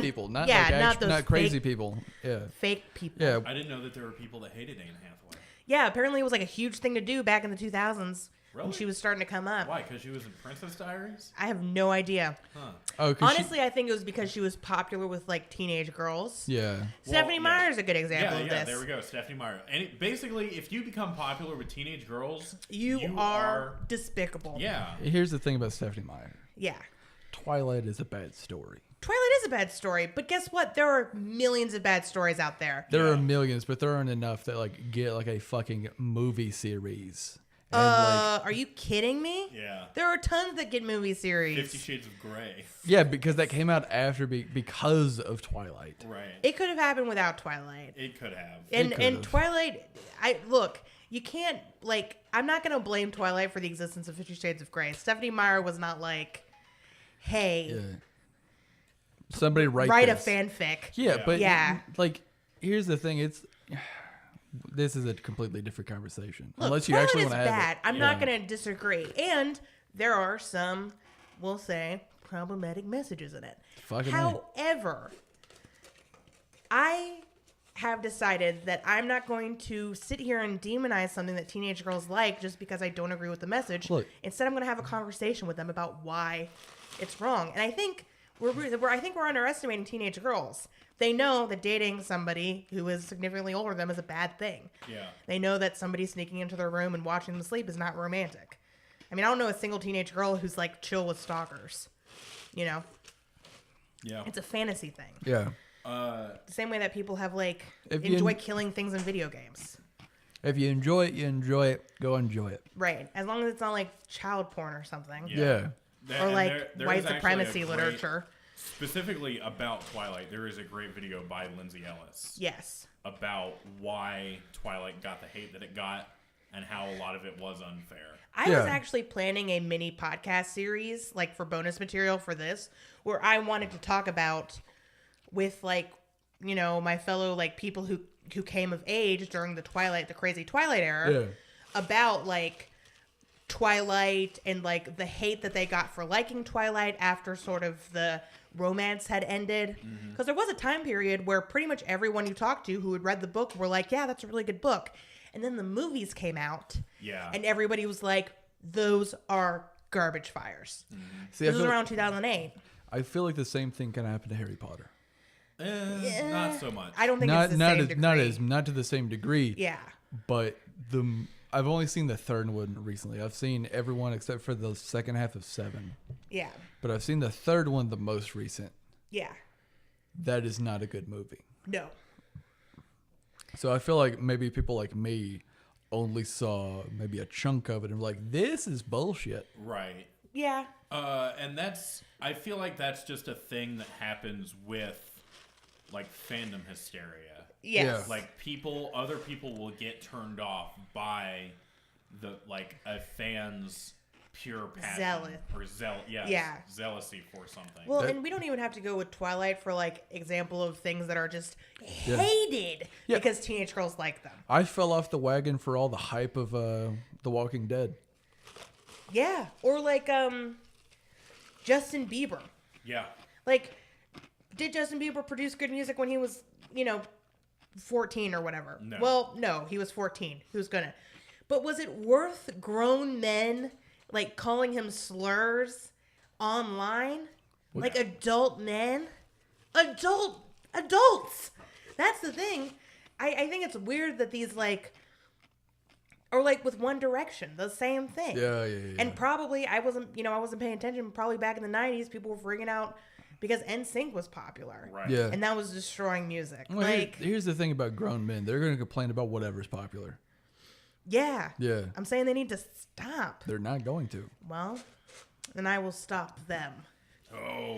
Speaker 3: People, not
Speaker 1: yeah,
Speaker 3: like
Speaker 1: not those
Speaker 3: not crazy
Speaker 1: fake,
Speaker 3: people. Yeah.
Speaker 1: fake people.
Speaker 3: Yeah.
Speaker 2: I didn't know that there were people that hated Anne Hathaway.
Speaker 1: Yeah, apparently it was like a huge thing to do back in the 2000s when
Speaker 2: Really?
Speaker 1: she was starting to come up.
Speaker 2: Why? Because she was in Princess Diaries?
Speaker 1: I have no idea.
Speaker 2: Huh.
Speaker 3: Oh, 'cause she-
Speaker 1: Honestly, I think it was because she was popular with like teenage girls.
Speaker 3: yeah.
Speaker 1: Stephanie
Speaker 2: Well, yeah.
Speaker 1: Meyer's a good example of
Speaker 2: Yeah,
Speaker 1: this.
Speaker 2: there we go. Stephanie Meyer. And basically, if you become popular with teenage girls,
Speaker 1: You are despicable.
Speaker 2: Yeah.
Speaker 3: Here's the thing about Stephanie Meyer.
Speaker 1: Yeah.
Speaker 3: Twilight is a bad story.
Speaker 1: Twilight is a bad story, but guess what? There are millions of bad stories out there.
Speaker 3: There
Speaker 2: Yeah.
Speaker 3: are millions, but there aren't enough that like get like a fucking movie series. And
Speaker 1: Are you kidding me?
Speaker 2: Yeah.
Speaker 1: There are tons that get movie series.
Speaker 2: 50 Shades of Grey.
Speaker 3: yeah, because that came out after because of Twilight.
Speaker 2: Right.
Speaker 1: It could have happened without Twilight.
Speaker 2: It could have.
Speaker 1: And
Speaker 3: could've.
Speaker 1: Twilight, you can't I'm not gonna blame Twilight for the existence of 50 Shades of Grey. Stephanie Meyer was not like, hey,
Speaker 3: Yeah. Somebody write
Speaker 1: a
Speaker 3: this.
Speaker 1: fanfic.
Speaker 3: Yeah,
Speaker 2: Yeah.
Speaker 3: but
Speaker 1: Yeah.
Speaker 3: like here's the thing, this is a completely different conversation.
Speaker 1: Look,
Speaker 3: Unless you
Speaker 1: Twilight
Speaker 3: actually
Speaker 1: is
Speaker 3: want to have
Speaker 1: bad.
Speaker 3: it.
Speaker 1: I'm not gonna disagree. And there are some, we'll say, problematic messages in it.
Speaker 3: Fucking A.
Speaker 1: However, I have decided that I'm not going to sit here and demonize something that teenage girls like just because I don't agree with the message.
Speaker 3: Look.
Speaker 1: Instead, I'm going to have a conversation with them about why it's wrong. And I think we're underestimating teenage girls. They know that dating somebody who is significantly older than them is a bad thing.
Speaker 2: Yeah.
Speaker 1: They know that somebody sneaking into their room and watching them sleep is not romantic. I mean, I don't know a single teenage girl who's like chill with stalkers. You know,
Speaker 2: Yeah.
Speaker 1: it's a fantasy thing.
Speaker 3: Yeah.
Speaker 1: The same way that people have like
Speaker 3: If you
Speaker 1: enjoy
Speaker 3: en-
Speaker 1: killing things in video games.
Speaker 3: If you enjoy it, you enjoy it. Go enjoy it.
Speaker 1: Right. As long as it's not like child porn or something.
Speaker 3: Yeah.
Speaker 2: There-
Speaker 1: Or
Speaker 2: and
Speaker 1: like
Speaker 2: there
Speaker 1: white
Speaker 2: is actually
Speaker 1: supremacy
Speaker 2: a great-
Speaker 1: literature.
Speaker 2: Specifically about Twilight, there is a great video by Lindsay Ellis.
Speaker 1: Yes.
Speaker 2: About why Twilight got the hate that it got and how a lot of it was unfair.
Speaker 1: I was actually planning a mini podcast series, like for bonus material for this, where I wanted to talk about with like, you know, my fellow like people who came of age during the crazy Twilight era, about like Twilight and like the hate that they got for liking Twilight after sort of the romance had ended. Because there was a time period where pretty much everyone you talked to who had read the book were like, yeah, that's a really good book. And then the movies came out.
Speaker 2: Yeah.
Speaker 1: And everybody was like, those are garbage fires.
Speaker 3: See,
Speaker 1: this was around 2008.
Speaker 3: I feel like the same thing can happen to Harry Potter.
Speaker 2: Not so much.
Speaker 1: I don't think it's the same degree.
Speaker 3: Not to the same degree.
Speaker 1: Yeah.
Speaker 3: But I've only seen the third one recently. I've seen everyone except for the second half of 7.
Speaker 1: Yeah.
Speaker 3: But I've seen the third one, the most recent.
Speaker 1: Yeah.
Speaker 3: That is not a good movie.
Speaker 1: No.
Speaker 3: So I feel like maybe people like me only saw maybe a chunk of it and were like, this is bullshit.
Speaker 2: Right.
Speaker 1: Yeah.
Speaker 2: And I feel like that's just a thing that happens with like fandom hysteria.
Speaker 1: Yes.
Speaker 3: Yeah.
Speaker 2: Like other people will get turned off by the like a fan's pure passion zealousy for something.
Speaker 1: Well, and we don't even have to go with Twilight for like example of things that are just hated because teenage girls like them.
Speaker 3: I fell off the wagon for all the hype of The Walking Dead.
Speaker 1: Yeah, or like Justin Bieber.
Speaker 2: Yeah.
Speaker 1: Like, did Justin Bieber produce good music when he was, 14 or whatever?
Speaker 2: No.
Speaker 1: Well, no, he was 14. Who's gonna? But was it worth grown men like calling him slurs online? Like adult men? Adults! That's the thing. I think it's weird that these like, or like with One Direction, the same thing.
Speaker 3: Yeah.
Speaker 1: And probably I wasn't paying attention. Probably back in the 90s, people were freaking out because NSYNC was popular.
Speaker 2: Right.
Speaker 3: Yeah.
Speaker 1: And that was destroying music.
Speaker 3: Well,
Speaker 1: like,
Speaker 3: here's the thing about grown men. They're going to complain about whatever's popular.
Speaker 1: yeah.
Speaker 3: Yeah.
Speaker 1: I'm saying they need to stop.
Speaker 3: They're not going to.
Speaker 1: Well, then I will stop them.
Speaker 2: Oh.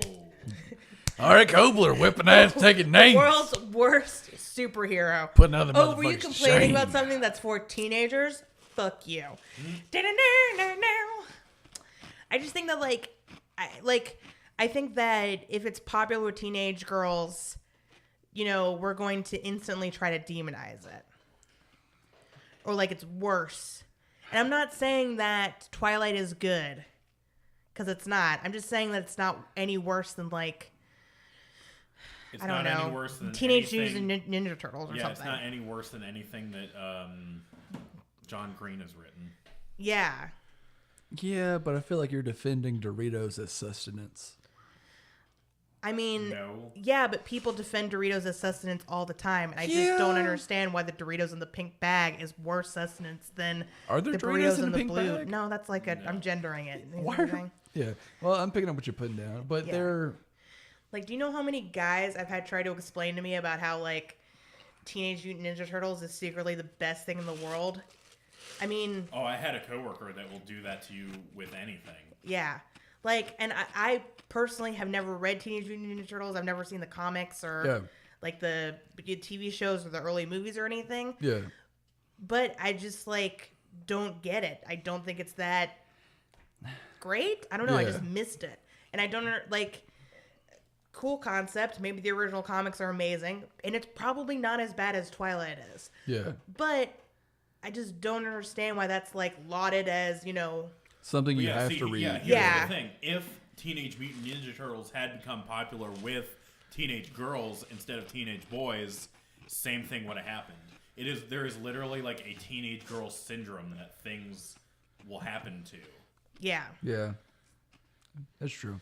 Speaker 3: All right, Kobler, whipping ass, taking names.
Speaker 1: World's worst superhero.
Speaker 3: Putting other
Speaker 1: Oh, were you
Speaker 3: motherfuckers
Speaker 1: complaining
Speaker 3: shame.
Speaker 1: about something that's for teenagers? Fuck you. I just think that I think that if it's popular with teenage girls, we're going to instantly try to demonize it. Or like it's worse. And I'm not saying that Twilight is good. Because it's not. I'm just saying that it's not any worse than like,
Speaker 2: It's
Speaker 1: I don't
Speaker 2: not
Speaker 1: know,
Speaker 2: any worse than
Speaker 1: Teenage
Speaker 2: anything,
Speaker 1: Mutant Ninja Turtles or
Speaker 2: yeah,
Speaker 1: something.
Speaker 2: it's not any worse than anything that John Green has written.
Speaker 1: Yeah.
Speaker 3: Yeah, but I feel like you're defending Doritos as sustenance.
Speaker 1: I mean,
Speaker 2: No.
Speaker 1: yeah, but people defend Doritos as sustenance all the time. And I just don't understand why the Doritos in the pink bag is worse sustenance than
Speaker 3: Are there
Speaker 1: the
Speaker 3: Doritos
Speaker 1: Doritos
Speaker 3: in the pink
Speaker 1: blue.
Speaker 3: bag?
Speaker 1: No, that's like I'm gendering it. You know
Speaker 3: Why?
Speaker 1: what I'm saying?
Speaker 3: Yeah. Well, I'm picking up what you're putting down, but
Speaker 1: Yeah.
Speaker 3: they're...
Speaker 1: Like, do you know how many guys I've had try to explain to me about how, like, Teenage Mutant Ninja Turtles is secretly the best thing in the world? I mean...
Speaker 2: Oh, I had a coworker that will do that to you with anything.
Speaker 1: Yeah. Like, and I personally have never read Teenage Mutant Ninja Turtles. I've never seen the comics or, like, the TV shows or the early movies or anything.
Speaker 3: Yeah.
Speaker 1: But I just, like, don't get it. I don't think it's that great. I don't know. I just missed it. And I don't, like... Cool concept. Maybe the original comics are amazing. And it's probably not as bad as Twilight is.
Speaker 3: Yeah.
Speaker 1: But I just don't understand why that's, like, lauded as,
Speaker 3: something you have to read.
Speaker 2: Here's the thing. If Teenage Mutant Ninja Turtles had become popular with teenage girls instead of teenage boys, same thing would have happened. There is literally like a teenage girl syndrome that things will happen to.
Speaker 1: Yeah.
Speaker 3: Yeah. That's true.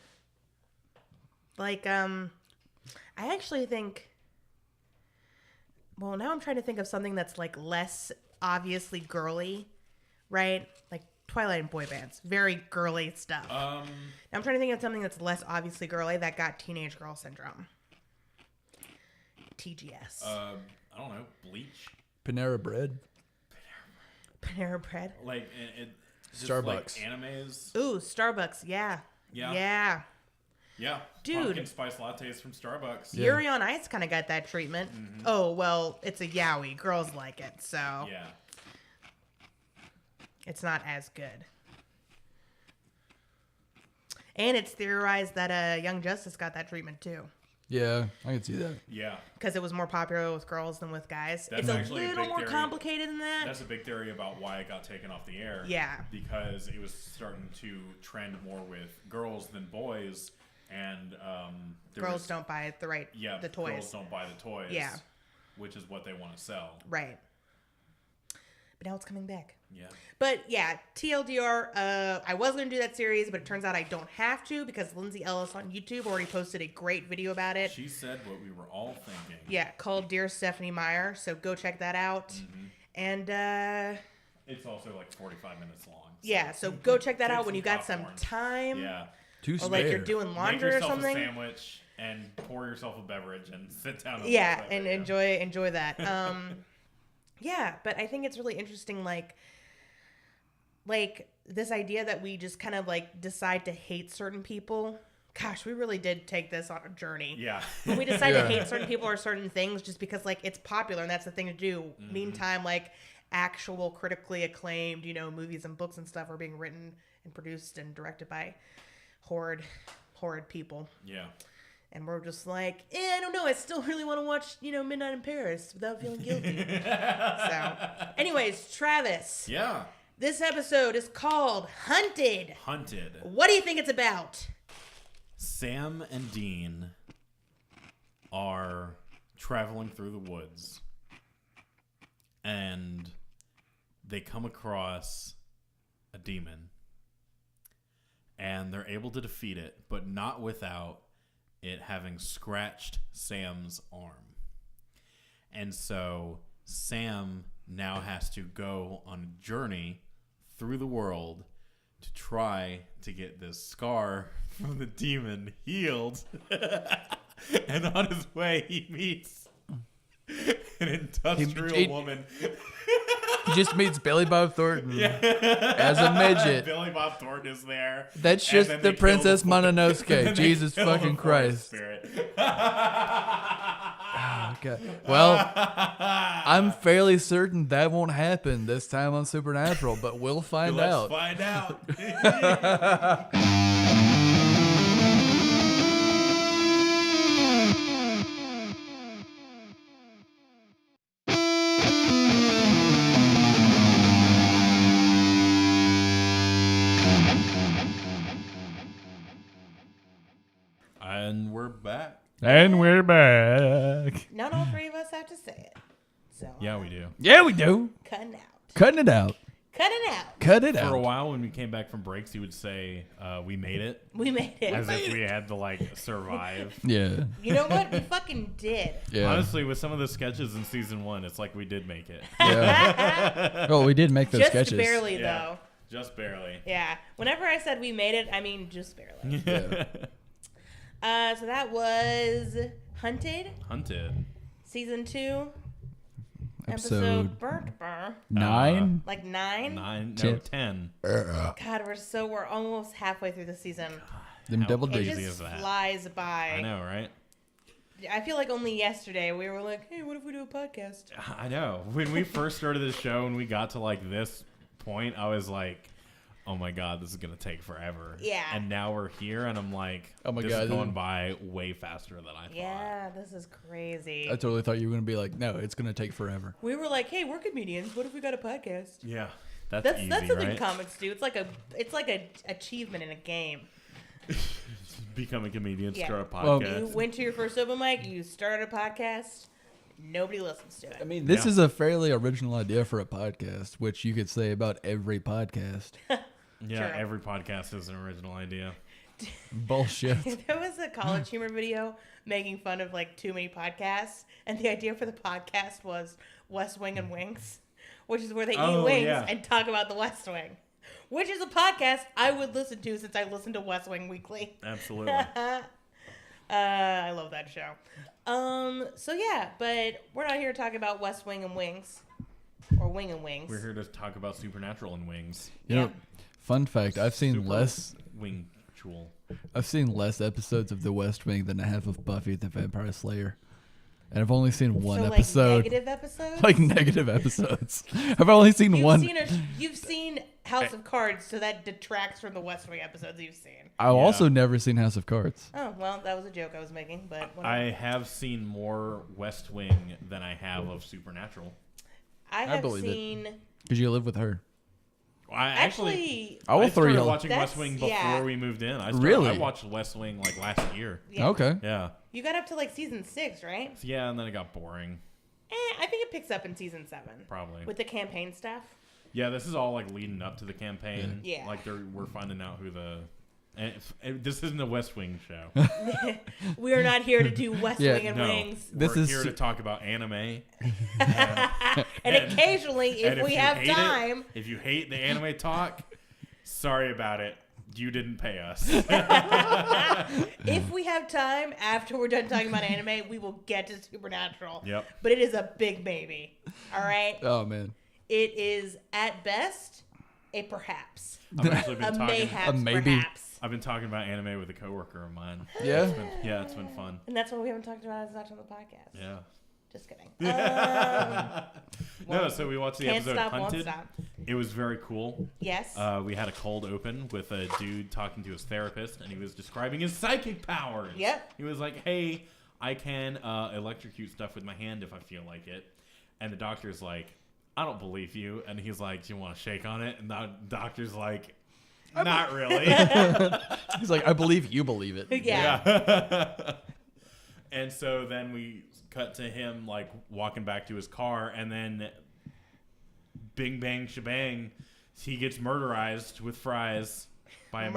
Speaker 1: Like, I actually think... Well, now I'm trying to think of something that's, like, less obviously girly, right? Like, Twilight and boy bands. Very girly stuff. Now I'm trying to think of something that's less obviously girly that got teenage girl syndrome. TGS.
Speaker 2: I don't know. Bleach?
Speaker 3: Panera Bread.
Speaker 1: Panera Bread.
Speaker 2: Like,
Speaker 3: Starbucks.
Speaker 2: Like animes.
Speaker 1: Ooh, Starbucks. Yeah.
Speaker 2: Yeah.
Speaker 1: Yeah.
Speaker 2: Yeah.
Speaker 1: Dude.
Speaker 2: Pumpkin spice lattes from Starbucks.
Speaker 3: Yeah.
Speaker 1: Yuri on Ice kind of got that treatment.
Speaker 2: Mm-hmm.
Speaker 1: Oh, well, it's a yaoi. Girls like it, so
Speaker 2: Yeah.
Speaker 1: it's not as good. And it's theorized that Young Justice got that treatment too.
Speaker 3: Yeah, I can see that.
Speaker 2: Yeah.
Speaker 1: Because it was more popular with girls than with guys.
Speaker 2: That's
Speaker 1: It's a
Speaker 2: actually a
Speaker 1: little
Speaker 2: big
Speaker 1: more
Speaker 2: theory.
Speaker 1: complicated than that.
Speaker 2: That's a big theory about why it got taken off the air.
Speaker 1: Yeah.
Speaker 2: Because it was starting to trend more with girls than boys, and
Speaker 1: Girls don't buy the toys.
Speaker 2: Girls don't buy the toys.
Speaker 1: Yeah.
Speaker 2: Which is what they want to sell.
Speaker 1: Right. But now it's coming back.
Speaker 2: Yeah.
Speaker 1: But yeah, TLDR, I was going to do that series, but it turns out I don't have to because Lindsay Ellis on YouTube already posted a great video about it.
Speaker 2: She said what we were all thinking.
Speaker 1: Yeah, called Dear Stephanie Meyer. So go check that out.
Speaker 2: Mm-hmm.
Speaker 1: And
Speaker 2: It's also like 45 minutes long.
Speaker 1: yeah, so go check that
Speaker 2: Get
Speaker 1: out when
Speaker 2: some
Speaker 1: you got some
Speaker 2: popcorn.
Speaker 1: time.
Speaker 2: Yeah.
Speaker 1: Or like you're doing
Speaker 2: Make
Speaker 1: laundry or
Speaker 2: yourself
Speaker 1: something.
Speaker 2: a sandwich and pour yourself a beverage and sit down. And
Speaker 1: Yeah,
Speaker 2: watch that
Speaker 1: and
Speaker 2: video.
Speaker 1: enjoy that. Yeah, but I think it's really interesting, like this idea that we just kind of like decide to hate certain people. Gosh, we really did take this on a journey.
Speaker 2: Yeah.
Speaker 1: When we decide
Speaker 3: Yeah.
Speaker 1: to hate certain people or certain things just because like it's popular and that's the thing to do.
Speaker 2: Mm-hmm.
Speaker 1: Meantime, like actual critically acclaimed, movies and books and stuff are being written and produced and directed by horrid people.
Speaker 2: Yeah.
Speaker 1: And we're just like, I don't know. I still really want to watch, Midnight in Paris without feeling guilty. So, anyways, Travis.
Speaker 2: Yeah.
Speaker 1: This episode is called Hunted.
Speaker 2: Hunted.
Speaker 1: What do you think it's about?
Speaker 2: Sam and Dean are traveling through the woods, and they come across a demon, and they're able to defeat it, but not without it having scratched Sam's arm. And so Sam now has to go on a journey through the world to try to get this scar from the demon healed. And on his way, he meets an industrial woman.
Speaker 3: He just meets Billy Bob Thornton as a midget.
Speaker 2: Billy Bob Thornton is there.
Speaker 3: That's
Speaker 2: And
Speaker 3: just
Speaker 2: then
Speaker 3: the
Speaker 2: they kill
Speaker 3: Princess
Speaker 2: and then
Speaker 3: Mononoke.
Speaker 2: they
Speaker 3: Jesus
Speaker 2: kill the
Speaker 3: fucking
Speaker 2: forest
Speaker 3: Christ.
Speaker 2: Spirit.
Speaker 3: Okay. Well, I'm fairly certain that won't happen this time on Supernatural, but we'll find out.
Speaker 2: Let's find out. And we're back.
Speaker 3: And we're back.
Speaker 1: Not all three of us have to say it. So
Speaker 2: Yeah, we do.
Speaker 3: Yeah, we do.
Speaker 1: cutting out.
Speaker 3: Cutting it out.
Speaker 1: Cut it out.
Speaker 3: Cut it
Speaker 2: For a
Speaker 3: out.
Speaker 2: while, when we came back from breaks, he would say, "We made it,"
Speaker 1: We made it.
Speaker 2: as if we had to like survive.
Speaker 3: Yeah.
Speaker 1: You know what? We fucking did.
Speaker 3: Yeah.
Speaker 2: Honestly, with some of the sketches in season 1, it's like we did make it.
Speaker 3: Yeah. Oh, we did make those
Speaker 1: Just
Speaker 3: sketches.
Speaker 1: barely,
Speaker 2: Yeah.
Speaker 1: though.
Speaker 2: Just barely.
Speaker 1: Yeah. Whenever I said we made it, I mean just barely.
Speaker 3: Yeah.
Speaker 1: So that was Hunted,
Speaker 2: Hunted.
Speaker 1: season 2, episode
Speaker 3: Episode
Speaker 1: Burnt Burr.
Speaker 3: 9.
Speaker 1: Like 9?
Speaker 2: 9, no,
Speaker 3: 10.
Speaker 2: 10.
Speaker 1: God, we're almost halfway through the season.
Speaker 3: Them
Speaker 2: How
Speaker 3: double
Speaker 1: It
Speaker 2: crazy
Speaker 3: digits.
Speaker 2: is
Speaker 1: just
Speaker 2: that?
Speaker 1: flies by.
Speaker 2: I know, right?
Speaker 1: I feel like only yesterday we were like, hey, what if we do a podcast?
Speaker 2: I know. When we first started the show and we got to like this point, I was like, oh my God, this is going to take forever.
Speaker 1: Yeah.
Speaker 2: And now we're here and I'm like,
Speaker 3: Oh my
Speaker 2: this
Speaker 3: God,
Speaker 2: is going
Speaker 3: this-
Speaker 2: by way faster than I thought.
Speaker 1: Yeah, this is crazy.
Speaker 3: I totally thought you were going to be like, no, it's going to take forever.
Speaker 1: We were like, hey, we're comedians. What if we got a podcast?
Speaker 2: Yeah. That's
Speaker 1: That's
Speaker 2: easy,
Speaker 1: something
Speaker 2: right?
Speaker 1: comics do. It's like a achievement in a game.
Speaker 2: Become a comedian,
Speaker 1: Yeah.
Speaker 2: start a
Speaker 3: Well,
Speaker 2: podcast.
Speaker 1: You went to your first open mic, you started a podcast, nobody listens to it.
Speaker 3: I mean, this
Speaker 2: Yeah.
Speaker 3: is a fairly original idea for a podcast, which you could say about every podcast.
Speaker 2: Yeah,
Speaker 1: True.
Speaker 2: every podcast is an original idea.
Speaker 3: Bullshit.
Speaker 1: There was a College Humor video making fun of like too many podcasts, and the idea for the podcast was West Wing and Wings, which is where they eat wings
Speaker 2: yeah.
Speaker 1: and talk about the West Wing, which is a podcast I would listen to since I listen to West Wing weekly.
Speaker 2: Absolutely.
Speaker 1: I love that show. So yeah, but we're not here to talk about West Wing and Wings, or Wing and Wings.
Speaker 2: We're here to talk about Supernatural and Wings.
Speaker 3: You know, fun fact, I've seen
Speaker 2: Super
Speaker 3: less.
Speaker 2: Wing Mutual.
Speaker 3: I've seen less episodes of The West Wing than I have of Buffy the Vampire Slayer. And I've only seen one episode.
Speaker 1: Negative episodes?
Speaker 3: Like negative episodes. I've only seen one.
Speaker 1: You've seen House of Cards, so that detracts from the West Wing episodes you've seen.
Speaker 3: I've also never seen House of Cards.
Speaker 1: Oh, well, that was a joke I was making, but whatever.
Speaker 2: I have seen more West Wing than I have of Supernatural.
Speaker 1: I have seen...
Speaker 3: Because you live with her.
Speaker 2: I
Speaker 3: started
Speaker 2: watching West Wing before we moved in. I watched West Wing like last year.
Speaker 1: Yeah.
Speaker 3: Okay.
Speaker 2: Yeah.
Speaker 1: You got up to like season 6, right?
Speaker 2: Yeah, and then it got boring.
Speaker 1: I think it picks up in season 7.
Speaker 2: Probably.
Speaker 1: With the campaign stuff.
Speaker 2: Yeah, this is all like leading up to the campaign.
Speaker 1: Yeah.
Speaker 2: Like we're finding out who the... And this isn't a West Wing show.
Speaker 1: We are not here to do West Wing and Wings.
Speaker 2: We're here to talk about anime.
Speaker 1: And occasionally, if we have time...
Speaker 2: If you hate the anime talk, sorry about it. You didn't pay us.
Speaker 1: If we have time after we're done talking about anime, we will get to Supernatural.
Speaker 2: Yep.
Speaker 1: But it is a big maybe. All right?
Speaker 3: Oh, man.
Speaker 1: It is, at best, a perhaps.
Speaker 2: I've actually been
Speaker 1: Perhaps.
Speaker 2: I've been talking about anime with a coworker of mine.
Speaker 3: Yeah?
Speaker 2: It's been fun.
Speaker 1: And that's what we haven't talked about as much on the podcast.
Speaker 2: Yeah.
Speaker 1: Just kidding.
Speaker 2: No, so we watched the episode
Speaker 1: Stop,
Speaker 2: Hunted. It was very cool.
Speaker 1: Yes.
Speaker 2: We had a cold open with a dude talking to his therapist, and he was describing his psychic powers.
Speaker 1: Yep.
Speaker 2: He was like, hey, I can electrocute stuff with my hand if I feel like it. And the doctor's like, I don't believe you. And he's like, do you want to shake on it? And the doctor's like, not really.
Speaker 3: He's like, I believe you believe it.
Speaker 1: Yeah.
Speaker 2: And so then we cut to him like walking back to his car, and then bing bang shebang, he gets murderized with fries by a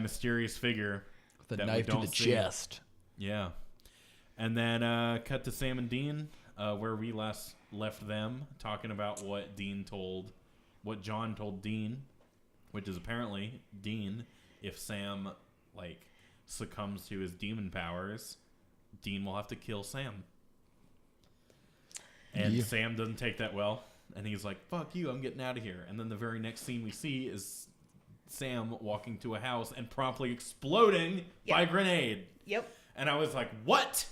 Speaker 2: mysterious figure
Speaker 3: with a knife to the chest.
Speaker 2: Yeah. And then cut to Sam and Dean, where we last left them, talking about what John told Dean, which is apparently Dean, if Sam like succumbs to his demon powers, Dean will have to kill Sam. And Sam doesn't take that well, and he's like, fuck you, I'm getting out of here. And then the very next scene we see is Sam walking to a house and promptly exploding by grenade.
Speaker 1: Yep.
Speaker 2: And I was like, what?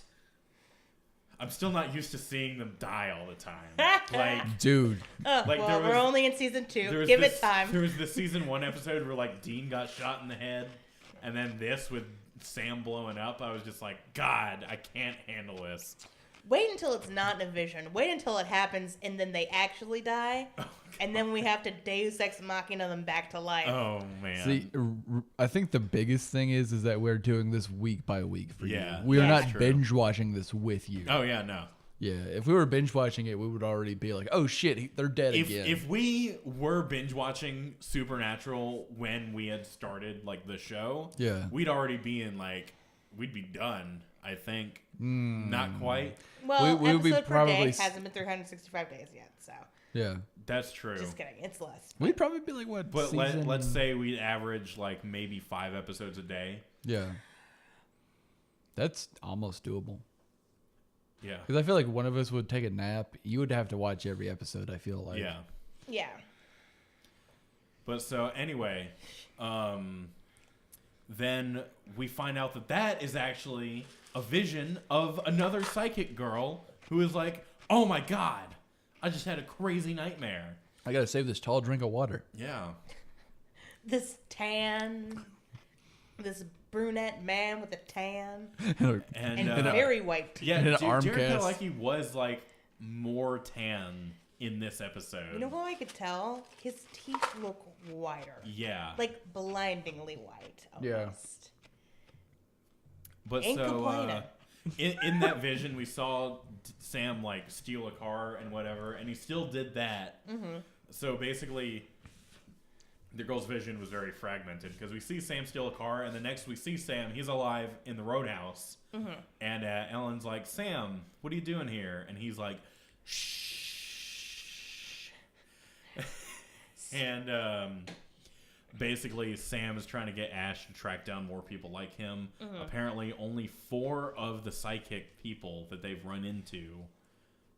Speaker 2: I'm still not used to seeing them die all the time. Like,
Speaker 3: dude.
Speaker 1: We're only in season 2. Give it time.
Speaker 2: There was this season 1 episode where like Dean got shot in the head, and then this with Sam blowing up. I was just like, God, I can't handle this.
Speaker 1: Wait until it's not in a vision. Wait until it happens, and then they actually die, and then we have to Deus Ex Machina them back to life.
Speaker 2: Oh man!
Speaker 3: See, I think the biggest thing is that we're doing this week by week for you.
Speaker 2: Yeah,
Speaker 3: we are not binge watching this with you.
Speaker 2: Oh yeah, no.
Speaker 3: Yeah, if we were binge watching it, we would already be like, "Oh shit, they're dead again."
Speaker 2: If we were binge watching Supernatural when we had started like the show, we'd already be in like we'd be done. I think not quite.
Speaker 1: Well, we would be probably per day hasn't been 365 days yet, so
Speaker 3: yeah,
Speaker 2: that's true.
Speaker 1: Just kidding, it's less.
Speaker 3: We'd probably be like what?
Speaker 2: But let's say we'd average like maybe 5 episodes a day.
Speaker 3: Yeah, that's almost doable.
Speaker 2: Yeah,
Speaker 3: because I feel like one of us would take a nap. You would have to watch every episode. I feel like.
Speaker 1: Yeah.
Speaker 2: But so anyway, then we find out that is actually a vision of another psychic girl who is like, oh my God, I just had a crazy nightmare.
Speaker 3: I gotta save this tall drink of water.
Speaker 2: Yeah.
Speaker 1: This brunette man with a tan and very white teeth.
Speaker 2: Yeah, Jared Padalecki was like more tan in this episode.
Speaker 1: You know how I could tell? His teeth look whiter.
Speaker 2: Yeah.
Speaker 1: Like blindingly white almost.
Speaker 3: Yeah.
Speaker 2: But
Speaker 1: ain't complaining.
Speaker 2: In that vision, we saw Sam like steal a car and whatever, and he still did that. Mm-hmm. So basically, the girl's vision was very fragmented because we see Sam steal a car, and the next we see Sam, he's alive in the roadhouse. Mm-hmm. And Ellen's like, Sam, what are you doing here? And he's like, shh. And basically, Sam is trying to get Ash to track down more people like him. Mm-hmm. Apparently, only 4 of the psychic people that they've run into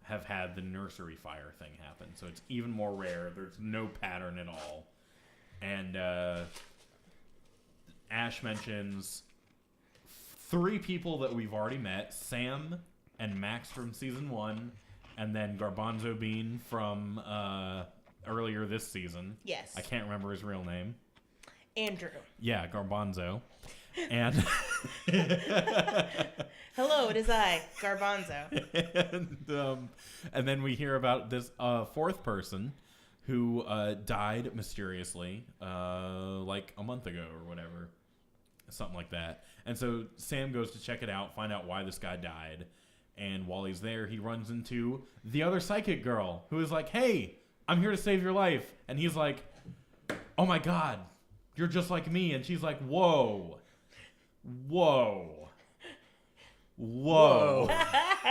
Speaker 2: have had the nursery fire thing happen. So it's even more rare. There's no pattern at all. And Ash mentions 3 people that we've already met: Sam and Max from season 1, and then Garbanzo Bean from earlier this season.
Speaker 1: Yes.
Speaker 2: I can't remember his real name.
Speaker 1: Andrew.
Speaker 2: Yeah, Garbanzo. And
Speaker 1: hello, it is I, Garbanzo.
Speaker 2: and then we hear about this 4th person who died mysteriously like a month ago or whatever. Something like that. And so Sam goes to check it out, find out why this guy died. And while he's there, he runs into the other psychic girl who is like, hey, I'm here to save your life. And he's like, oh my God, you're just like me. And she's like, whoa.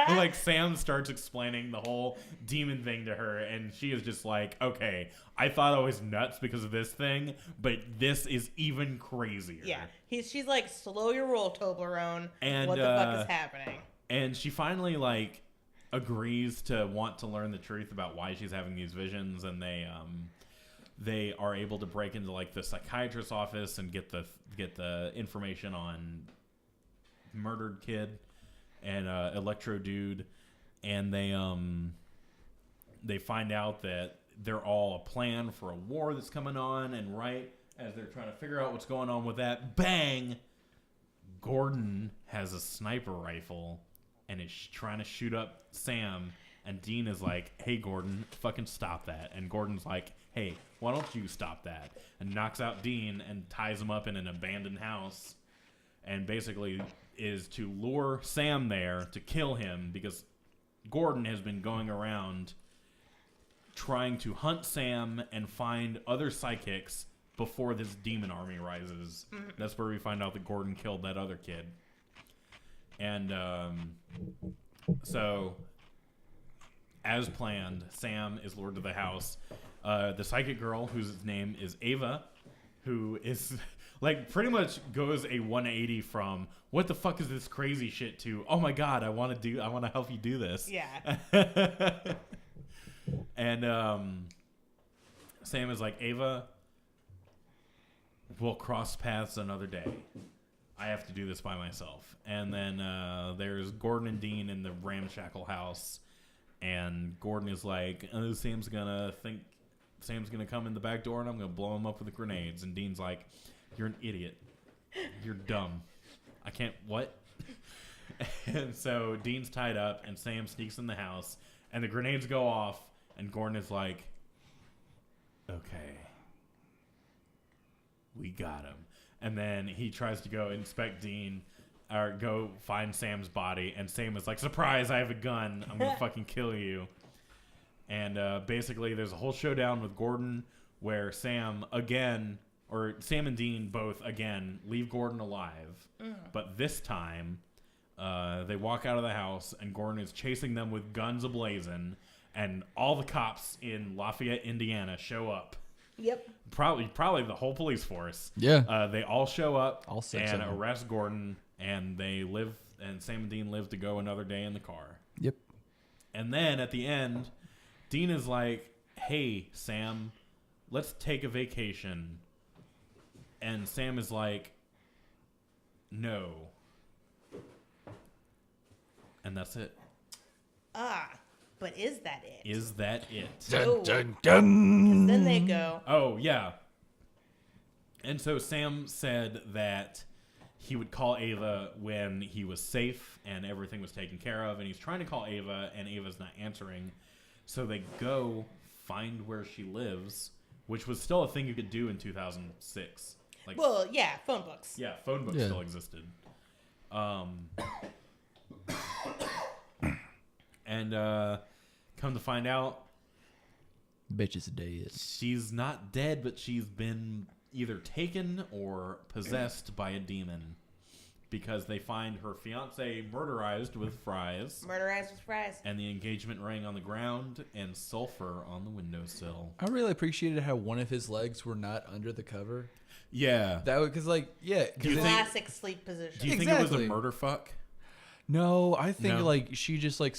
Speaker 2: Like Sam starts explaining the whole demon thing to her, and she is just like, okay, I thought I was nuts because of this thing, but this is even crazier.
Speaker 1: Yeah. She's like, slow your roll, Toblerone.
Speaker 2: And
Speaker 1: what the fuck is happening?
Speaker 2: And she finally like agrees to want to learn the truth about why she's having these visions, and they are able to break into like the psychiatrist's office and get the information on murdered kid and electro dude, and they find out that they're all a plan for a war that's coming on, and right as they're trying to figure out what's going on with that, bang, Gordon has a sniper rifle and is trying to shoot up Sam, and Dean is like, hey Gordon, fucking stop that. And Gordon's like, hey, why don't you stop that? And knocks out Dean and ties him up in an abandoned house, and basically is to lure Sam there to kill him, because Gordon has been going around trying to hunt Sam and find other psychics before this demon army rises. Mm-hmm. That's where we find out that Gordon killed that other kid. And so, as planned, Sam is lured to the house. The psychic girl, whose name is Ava, who is like pretty much goes a 180 from what the fuck is this crazy shit to, oh my God, I want to help you do this.
Speaker 1: Yeah.
Speaker 2: And Sam is like, Ava, we'll cross paths another day. I have to do this by myself. And then there's Gordon and Dean in the ramshackle house, and Gordon is like, oh, Sam's gonna come in the back door and I'm gonna blow him up with the grenades. And Dean's like, you're an idiot. You're dumb. I can't, what? And so Dean's tied up and Sam sneaks in the house and the grenades go off and Gordon is like, okay, we got him. And then he tries to go inspect Dean or go find Sam's body, and Sam is like, surprise, I have a gun. I'm gonna fucking kill you. And basically there's a whole showdown with Gordon where Sam and Dean both again leave Gordon alive. But this time they walk out of the house and Gordon is chasing them with guns ablazing, and all the cops in Lafayette, Indiana show up.
Speaker 1: Yep.
Speaker 2: Probably the whole police force.
Speaker 3: Yeah.
Speaker 2: They all show up
Speaker 3: all six
Speaker 2: and
Speaker 3: of them.
Speaker 2: arrest Gordon, and Sam and Dean live to go another day in the car.
Speaker 3: Yep.
Speaker 2: And then at the end, Dean is like, hey, Sam, let's take a vacation. And Sam is like, no. And that's it.
Speaker 1: But is that it?
Speaker 2: Is that it?
Speaker 3: Dun, dun, dun.
Speaker 1: Then they go,
Speaker 2: Oh, yeah. And so Sam said that he would call Ava when he was safe and everything was taken care of. And he's trying to call Ava, and Ava's not answering. So they go find where she lives, which was still a thing you could do in 2006. Like,
Speaker 1: well, yeah, phone books.
Speaker 2: yeah, phone books still existed. And come to find out,
Speaker 3: Bitch is dead.
Speaker 2: she's not dead, but she's been either taken or possessed by a demon, because they find her fiance murderized with fries,
Speaker 1: Murderized with fries.
Speaker 2: and the engagement ring on the ground, and sulfur on the windowsill.
Speaker 3: I really appreciated how one of his legs were not under the cover.
Speaker 2: Yeah.
Speaker 3: That was because, like, yeah.
Speaker 2: Do you think-
Speaker 1: Classic sleep position.
Speaker 2: Do you think it was
Speaker 3: Exactly.
Speaker 2: a murder fuck?
Speaker 3: No, I think
Speaker 2: No?
Speaker 3: like she just like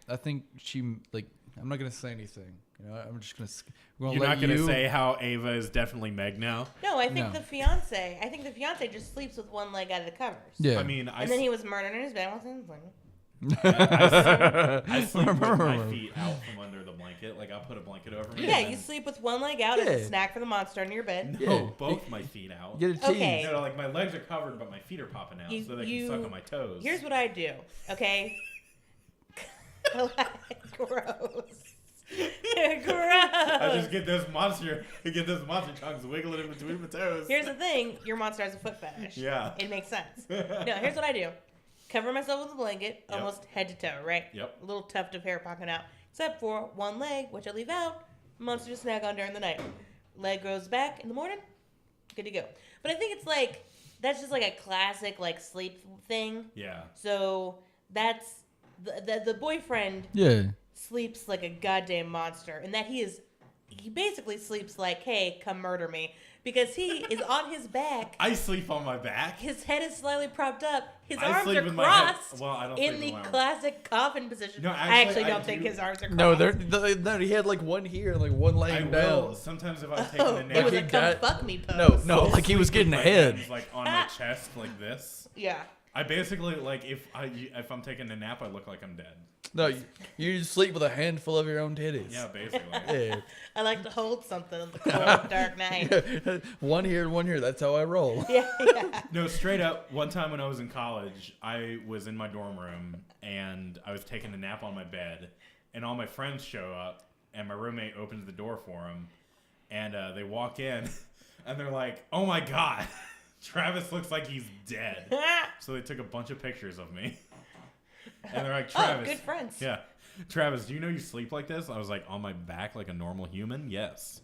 Speaker 3: I think she like I'm not gonna say anything. You know, I'm just gonna.
Speaker 2: You're not gonna say how Ava is definitely Meg now.
Speaker 1: No, I think the fiance. I think the fiance just sleeps with one leg out of the covers.
Speaker 3: Yeah.
Speaker 2: I mean,
Speaker 1: and then he was murdered in his bed.
Speaker 2: I sleep with my feet out from under the blanket. Like, I'll put a blanket over me.
Speaker 1: Yeah, you sleep with one leg out as a snack for the monster under your bed.
Speaker 2: No, both my feet out.
Speaker 3: Get a tease.
Speaker 1: Okay.
Speaker 2: No, like, my legs are covered, but my feet are popping out so they can suck on my toes.
Speaker 1: Here's what I do, okay? Gross.
Speaker 2: I just get those monster chunks wiggling in between my toes.
Speaker 1: Here's the thing: your monster has a foot fetish.
Speaker 2: Yeah.
Speaker 1: It makes sense. No, here's what I do: cover myself with a blanket, almost head to toe, right?
Speaker 2: Yep.
Speaker 1: A little tuft of hair poking out, except for one leg, which I leave out. Monster to snack on during the night. Leg grows back in the morning. Good to go. But I think it's like that's just like a classic like sleep thing.
Speaker 2: Yeah.
Speaker 1: So that's the boyfriend.
Speaker 3: Yeah.
Speaker 1: Sleeps like a goddamn monster, and that he basically sleeps like, hey, come murder me, because he is on his back.
Speaker 2: I sleep on my back.
Speaker 1: His head is slightly propped up. His
Speaker 2: I
Speaker 1: arms
Speaker 2: sleep
Speaker 1: are
Speaker 2: with my head-
Speaker 1: crossed
Speaker 2: well, I don't
Speaker 1: in
Speaker 2: sleep
Speaker 1: the
Speaker 2: with my arms.
Speaker 1: classic coffin position.
Speaker 2: No,
Speaker 1: I actually
Speaker 2: I
Speaker 1: don't think
Speaker 2: do.
Speaker 1: his arms are crossed.
Speaker 3: No, he had like one here and like one
Speaker 2: I
Speaker 3: laying
Speaker 2: will.
Speaker 3: down.
Speaker 2: Sometimes if I'm taking a nap,
Speaker 1: It was
Speaker 3: he
Speaker 1: a come
Speaker 3: got-
Speaker 1: fuck me pose.
Speaker 3: No, like he was
Speaker 2: sleep with
Speaker 3: getting
Speaker 2: my
Speaker 3: ahead.
Speaker 2: hands, like on my chest, like this.
Speaker 1: Yeah.
Speaker 2: I basically like if I'm taking a nap, I look like I'm dead.
Speaker 3: No, you just sleep with a handful of your own titties.
Speaker 2: Yeah, basically.
Speaker 3: Yeah.
Speaker 1: I like to hold something in the cold, dark night.
Speaker 3: One here and one here. That's how I roll.
Speaker 1: Yeah.
Speaker 2: No, straight up. One time when I was in college, I was in my dorm room and I was taking a nap on my bed, and all my friends show up, and my roommate opens the door for them, and they walk in, and they're like, "Oh my god, Travis looks like he's dead." So they took a bunch of pictures of me, and they're like, "Travis,
Speaker 1: good friends."
Speaker 2: Yeah, Travis, do you know you sleep like this?" I was like, "On my back like a normal human?" Yes.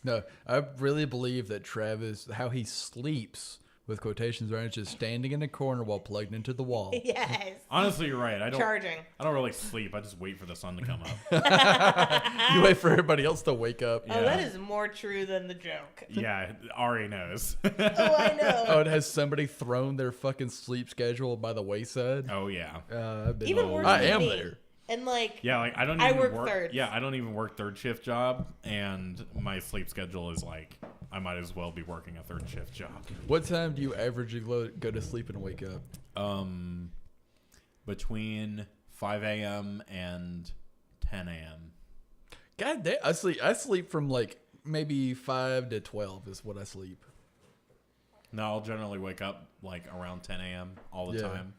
Speaker 3: No, I really believe that Travis, how he sleeps, with quotations around, just standing in a corner while plugged into the wall.
Speaker 1: Yes.
Speaker 2: Honestly, you're right. I don't really sleep. I just wait for the sun to come up.
Speaker 3: You wait for everybody else to wake up.
Speaker 1: Oh, that is more true than the joke.
Speaker 2: Yeah, Ari knows.
Speaker 1: Oh, I know.
Speaker 3: Oh, and has somebody thrown their fucking sleep schedule by the wayside?
Speaker 2: Oh yeah.
Speaker 3: I've been
Speaker 1: Even worse
Speaker 3: I
Speaker 1: than
Speaker 3: am
Speaker 1: me.
Speaker 3: there.
Speaker 1: And like,
Speaker 2: Yeah, like I don't
Speaker 1: I
Speaker 2: even
Speaker 1: work thirds.
Speaker 2: Yeah, I don't even work third shift job, and my sleep schedule is like I might as well be working a third shift job.
Speaker 3: What time do you averagely go to sleep and wake up?
Speaker 2: Between 5 a.m. and 10 a.m.
Speaker 3: God damn, I sleep from like maybe 5 to 12 is what I sleep.
Speaker 2: No, I'll generally wake up like around 10 a.m. all the time.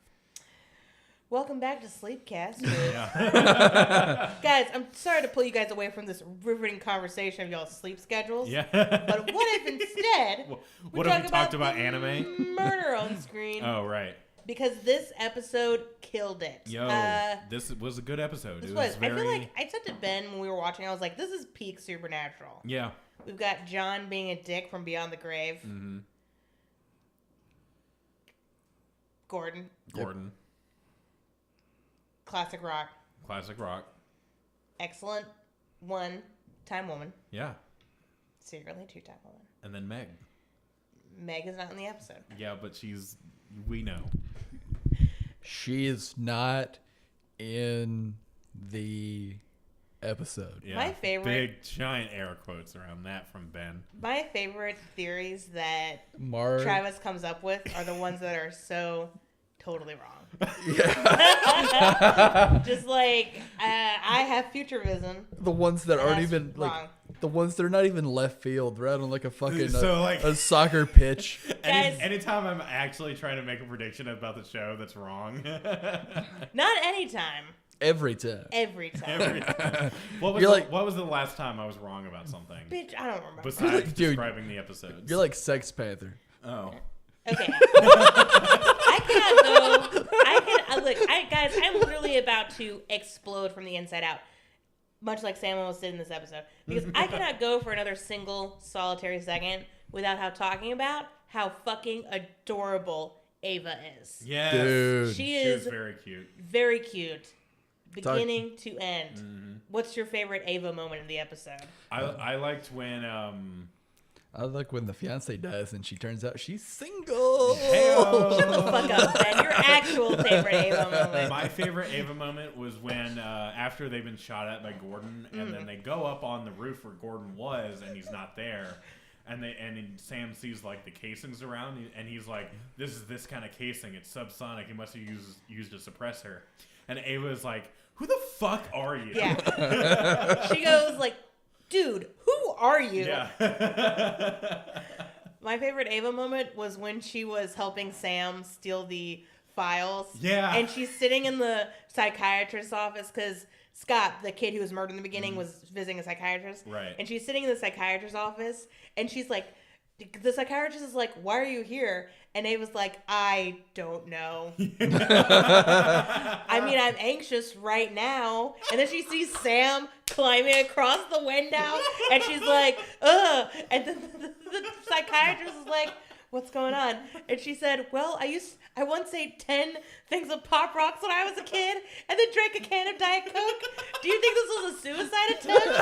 Speaker 1: welcome back to Sleepcast.
Speaker 2: Yeah.
Speaker 1: Guys, I'm sorry to pull you guys away from this riveting conversation of y'all's sleep schedules.
Speaker 2: Yeah.
Speaker 1: But what if instead
Speaker 2: What if we talked about anime?
Speaker 1: Murder on screen.
Speaker 2: Oh, right.
Speaker 1: Because this episode killed it.
Speaker 2: Yo, this was a good episode.
Speaker 1: This
Speaker 2: It
Speaker 1: was.
Speaker 2: very...
Speaker 1: I feel like I said to Ben when we were watching, I was like, this is peak Supernatural.
Speaker 2: Yeah.
Speaker 1: We've got John being a dick from Beyond the Grave.
Speaker 2: Mm-hmm.
Speaker 1: Gordon.
Speaker 2: Gordon.
Speaker 1: Classic rock.
Speaker 2: Classic rock.
Speaker 1: Excellent one-time woman.
Speaker 2: Yeah.
Speaker 1: Secretly two-time woman.
Speaker 2: And then Meg.
Speaker 1: Meg is not in the episode.
Speaker 2: Yeah, but we know.
Speaker 3: She is not in the episode.
Speaker 2: Yeah.
Speaker 1: My favorite-
Speaker 2: Big, giant air quotes around that from Ben.
Speaker 1: My favorite theories that
Speaker 3: Mar
Speaker 1: Travis comes up with are the ones that are so totally wrong. Just like, I have future vision.
Speaker 3: the ones that aren't
Speaker 1: That's
Speaker 3: even like
Speaker 1: wrong.
Speaker 3: the ones that are not even left field. They're out on like a fucking
Speaker 2: So, like-
Speaker 3: a soccer pitch.
Speaker 1: Guys-
Speaker 2: Anytime I'm actually trying to make a prediction about the show that's wrong.
Speaker 1: Not anytime.
Speaker 3: Every time.
Speaker 1: Every time.
Speaker 2: Every time. What was the last time I was wrong about something?
Speaker 1: Bitch, I don't remember.
Speaker 2: Besides
Speaker 3: Dude,
Speaker 2: describing the episodes.
Speaker 3: You're like Sex Panther.
Speaker 2: Oh.
Speaker 1: Okay. I cannot go. Guys, I'm literally about to explode from the inside out. Much like Sam almost did in this episode. Because I cannot go for another single solitary second without talking about how fucking adorable Ava is.
Speaker 2: Yes.
Speaker 3: Dude.
Speaker 1: She
Speaker 2: She
Speaker 1: is
Speaker 2: was very cute.
Speaker 1: very cute. Beginning to end.
Speaker 2: Mm-hmm.
Speaker 1: What's your favorite Ava moment in the episode?
Speaker 2: I liked when
Speaker 3: I like when the fiance dies and she turns out she's single.
Speaker 1: Shut the fuck up, Ben. Your actual favorite Ava moment.
Speaker 2: My favorite Ava moment was when after they've been shot at by Gordon, and then they go up on the roof where Gordon was, and he's not there. And Sam sees like the casings around, and he's like, "This is this kind of casing. It's subsonic. He must have used a suppressor." And Ava's like, "Who the fuck are you?"
Speaker 1: Yeah. She goes like, "Dude, who are you?"
Speaker 2: Yeah.
Speaker 1: My favorite Ava moment was when she was helping Sam steal the files.
Speaker 2: Yeah.
Speaker 1: And she's sitting in the psychiatrist's office because Scott, the kid who was murdered in the beginning, was visiting a psychiatrist.
Speaker 2: Right.
Speaker 1: And she's sitting in the psychiatrist's office, and she's like, the psychiatrist is like, "Why are you here?" And Ava's like, "I don't know." I mean, I'm anxious right now. And then she sees Sam climbing across the window, and she's like, "Ugh." And then the psychiatrist is like, "What's going on?" And she said, "Well, I once ate 10 things of Pop Rocks when I was a kid, and then drank a can of Diet Coke. Do you think this was a suicide attempt?"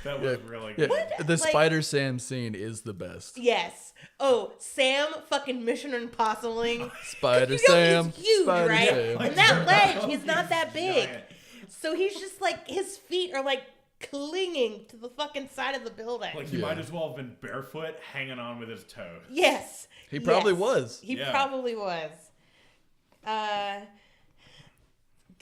Speaker 2: That was really good.
Speaker 3: The Spider Sam scene is the best.
Speaker 1: Yes. Oh, Sam fucking Mission Impossible-ing.
Speaker 3: Spider
Speaker 1: You know
Speaker 3: Sam.
Speaker 1: he's huge,
Speaker 3: Spider
Speaker 1: right?
Speaker 3: Sam.
Speaker 1: And that ledge, he's not that big.
Speaker 2: Giant.
Speaker 1: So he's just like, his feet are like clinging to the fucking side of the building.
Speaker 2: Like he might as well have been barefoot, hanging on with his toes.
Speaker 1: Yes.
Speaker 3: He probably
Speaker 1: Yes.
Speaker 3: was.
Speaker 1: He
Speaker 2: Yeah.
Speaker 1: probably was. That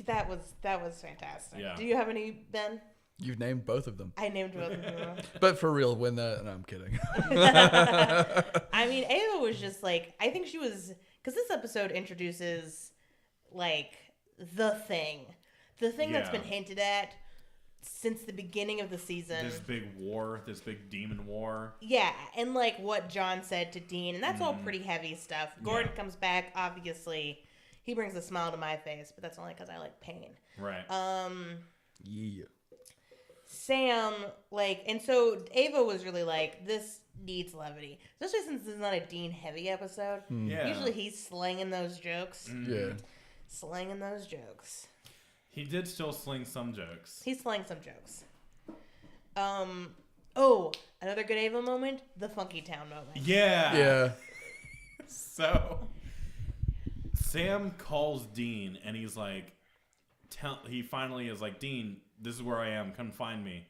Speaker 1: was fantastic.
Speaker 2: Yeah.
Speaker 1: Do you have any, Ben?
Speaker 3: You've named both of them.
Speaker 1: I named both of them.
Speaker 3: But for real, when that... No, I'm kidding.
Speaker 1: I mean, Ava was just like, I think she was, because this episode introduces, like, the thing that's been hinted at since the beginning of the season.
Speaker 2: This big war, this big demon war.
Speaker 1: Yeah, and, like, what John said to Dean, and that's all pretty heavy stuff. Gordon
Speaker 2: Yeah.
Speaker 1: comes back, obviously. He brings a smile to my face, but that's only because I like pain.
Speaker 2: Right.
Speaker 3: Yeah.
Speaker 1: Sam, like, and so Ava was really like, this needs levity. Especially since this is not a Dean-heavy episode.
Speaker 2: Yeah.
Speaker 1: Usually he's slinging those jokes.
Speaker 3: Yeah.
Speaker 1: Slinging those jokes.
Speaker 2: He did still sling some jokes.
Speaker 1: He's slaying some jokes. Oh, another good Ava moment, the Funky Town moment.
Speaker 2: Yeah.
Speaker 3: Yeah.
Speaker 2: So Sam calls Dean and he's like, he finally is like, "Dean, this is where I am. Come find me."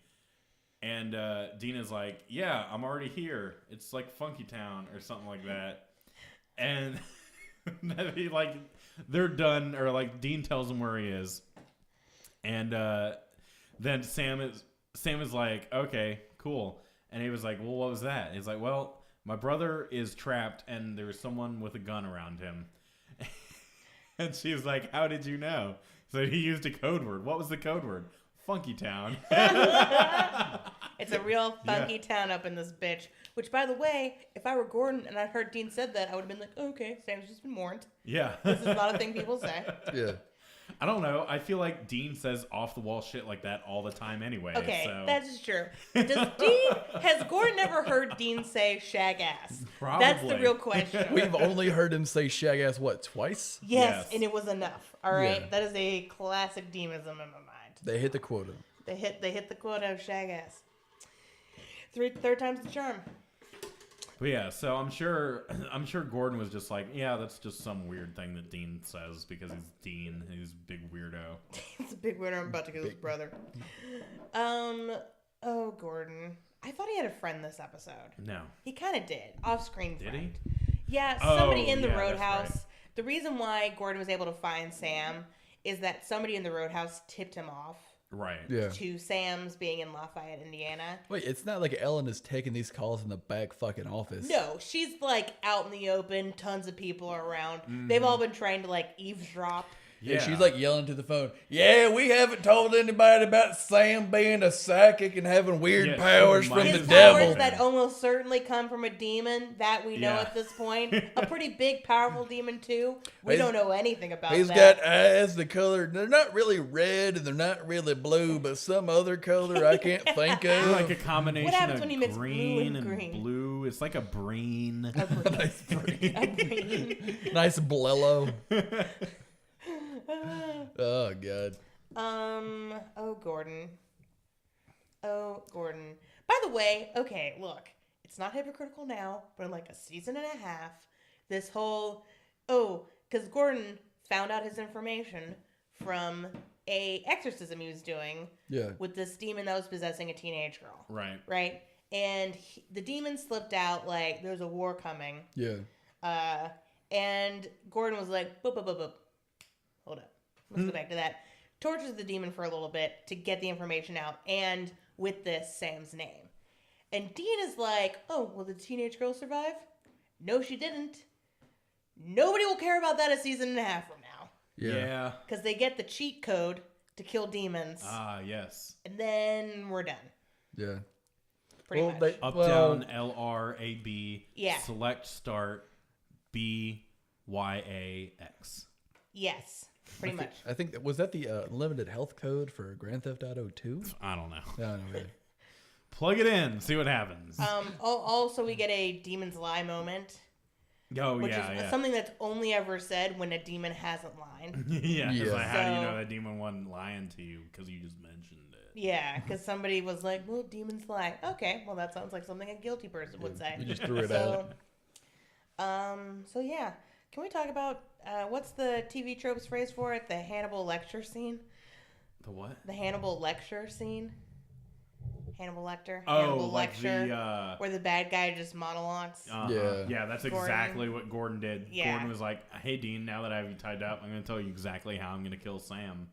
Speaker 2: And Dean is like, "Yeah, I'm already here. It's like Funky Town or something like that." And he, like, they're done, or like Dean tells him where he is. And then Sam is like, "Okay, cool." And he was like, "Well, what was that?" He's like, "Well, my brother is trapped and there's someone with a gun around him." And she's like, "How did you know?" So he used a code word. What was the code word? Funky Town.
Speaker 1: It's a real funky town up in this bitch. Which, by the way, if I were Gordon and I heard Dean said that, I would have been like, oh, okay, Sam's just been warned.
Speaker 2: Yeah.
Speaker 1: This is not a thing people say.
Speaker 3: Yeah.
Speaker 2: I don't know. I feel like Dean says off-the-wall shit like that all the time anyway.
Speaker 1: Okay,
Speaker 2: so.
Speaker 1: that's true. Has Gordon ever heard Dean say shag ass?
Speaker 2: Probably.
Speaker 1: That's the real question.
Speaker 3: We've only heard him say shag ass, what, twice?
Speaker 1: Yes,
Speaker 2: Yes.
Speaker 1: and it was enough. All right,
Speaker 3: Yeah.
Speaker 1: that is a classic Deanism in my mind.
Speaker 3: They hit the quota.
Speaker 1: They hit the quota of shag ass. Third time's the charm.
Speaker 2: But yeah, so I'm sure Gordon was just like, yeah, that's just some weird thing that Dean says because he's Dean. He's a big weirdo.
Speaker 1: It's a big winner. I'm about to get his brother. Oh, Gordon. I thought he had a friend this episode.
Speaker 2: No.
Speaker 1: He kind of did. Off-screen
Speaker 2: Did
Speaker 1: friend.
Speaker 2: he?
Speaker 1: Yeah,
Speaker 2: Oh,
Speaker 1: somebody in the
Speaker 2: yeah, that's
Speaker 1: roadhouse.
Speaker 2: right.
Speaker 1: The reason why Gordon was able to find Sam is that somebody in the roadhouse tipped him off
Speaker 2: Right.
Speaker 3: Yeah.
Speaker 1: to Sam's being in Lafayette, Indiana.
Speaker 3: Wait, it's not like Ellen is taking these calls in the back fucking office.
Speaker 1: No, she's like out in the open. Tons of people are around.
Speaker 2: Mm-hmm.
Speaker 1: They've all been trying to like eavesdrop.
Speaker 3: Yeah, she's like yelling to the phone. Yeah, we haven't told anybody about Sam being a psychic and having weird
Speaker 2: Yes,
Speaker 3: powers
Speaker 2: oh
Speaker 3: from
Speaker 2: my
Speaker 3: the
Speaker 1: His
Speaker 3: devil.
Speaker 1: powers that almost certainly come from a demon that we know
Speaker 2: Yeah.
Speaker 1: at this point. A pretty big, powerful demon too. We
Speaker 3: He's-
Speaker 1: don't know anything about
Speaker 3: He's
Speaker 1: that.
Speaker 3: got eyes the color. They're not really red and they're not really blue, but some other color I can't think of.
Speaker 2: Like a combination
Speaker 1: What happens
Speaker 2: of
Speaker 1: when he mix blue
Speaker 2: green
Speaker 1: and green?
Speaker 2: blue. It's like a brain.
Speaker 1: A brain.
Speaker 3: Nice blello. Oh god.
Speaker 1: Oh, Gordon. Oh, Gordon. By the way, okay, look, it's not hypocritical now, but in like a season and a half, this whole, because Gordon found out his information from a exorcism he was doing with this demon that was possessing a teenage girl. Right? And the demon slipped out like there's a war coming. Yeah. And Gordon was like, boop, boop, boop, boop. Hold up. Let's go back to that. Tortures the demon for a little bit to get the information out, and with this, Sam's name. And Dean is like, oh, will the teenage girl survive? No, she didn't. Nobody will care about that a season and a half from now.
Speaker 2: Yeah.
Speaker 1: Because they get the cheat code to kill demons.
Speaker 2: Yes.
Speaker 1: And then we're done.
Speaker 3: Yeah.
Speaker 1: Pretty much.
Speaker 2: Up, down, LR, AB.
Speaker 1: Yeah.
Speaker 2: Select, start, B, Y, A, X.
Speaker 1: Yes. Pretty much.
Speaker 3: I think was that the limited health code for Grand Theft Auto 2?
Speaker 2: I don't know.
Speaker 3: I don't know really.
Speaker 2: Plug it in, see what happens.
Speaker 1: Also, we get a demon's lie moment. Which is something that's only ever said when a demon hasn't lied.
Speaker 2: Yeah. Like, how do you know that demon wasn't lying to you? Because you just mentioned it.
Speaker 1: Yeah, because somebody was like, well, demons lie. Okay, well, that sounds like something a guilty person would say.
Speaker 3: You just threw it out.
Speaker 1: So yeah. Can we talk about, what's the TV tropes phrase for it? The Hannibal lecture scene?
Speaker 2: The what?
Speaker 1: The Hannibal lecture scene. Hannibal Lecter.
Speaker 2: Oh,
Speaker 1: Hannibal
Speaker 2: like
Speaker 1: lecture, where the bad guy just monologues.
Speaker 2: Yeah, that's exactly what Gordon did.
Speaker 1: Yeah.
Speaker 2: Gordon was like, hey, Dean, now that I have you tied up, I'm going to tell you exactly how I'm going to kill Sam.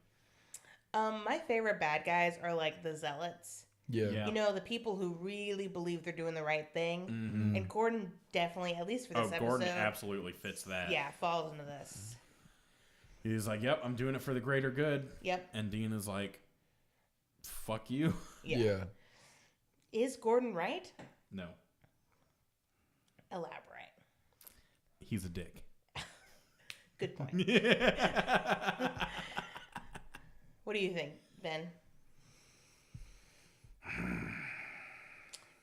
Speaker 1: My favorite bad guys are like the zealots.
Speaker 3: Yeah.
Speaker 1: You know, the people who really believe they're doing the right thing. Mm-hmm. And Gordon definitely, at least for this episode.
Speaker 2: Gordon absolutely fits that.
Speaker 1: Yeah, falls into this.
Speaker 2: He's like, yep, I'm doing it for the greater good.
Speaker 1: Yep.
Speaker 2: And Dean is like, fuck you.
Speaker 3: Yeah.
Speaker 1: Is Gordon right?
Speaker 2: No.
Speaker 1: Elaborate.
Speaker 2: He's a dick.
Speaker 1: Good point. What do you think, Ben?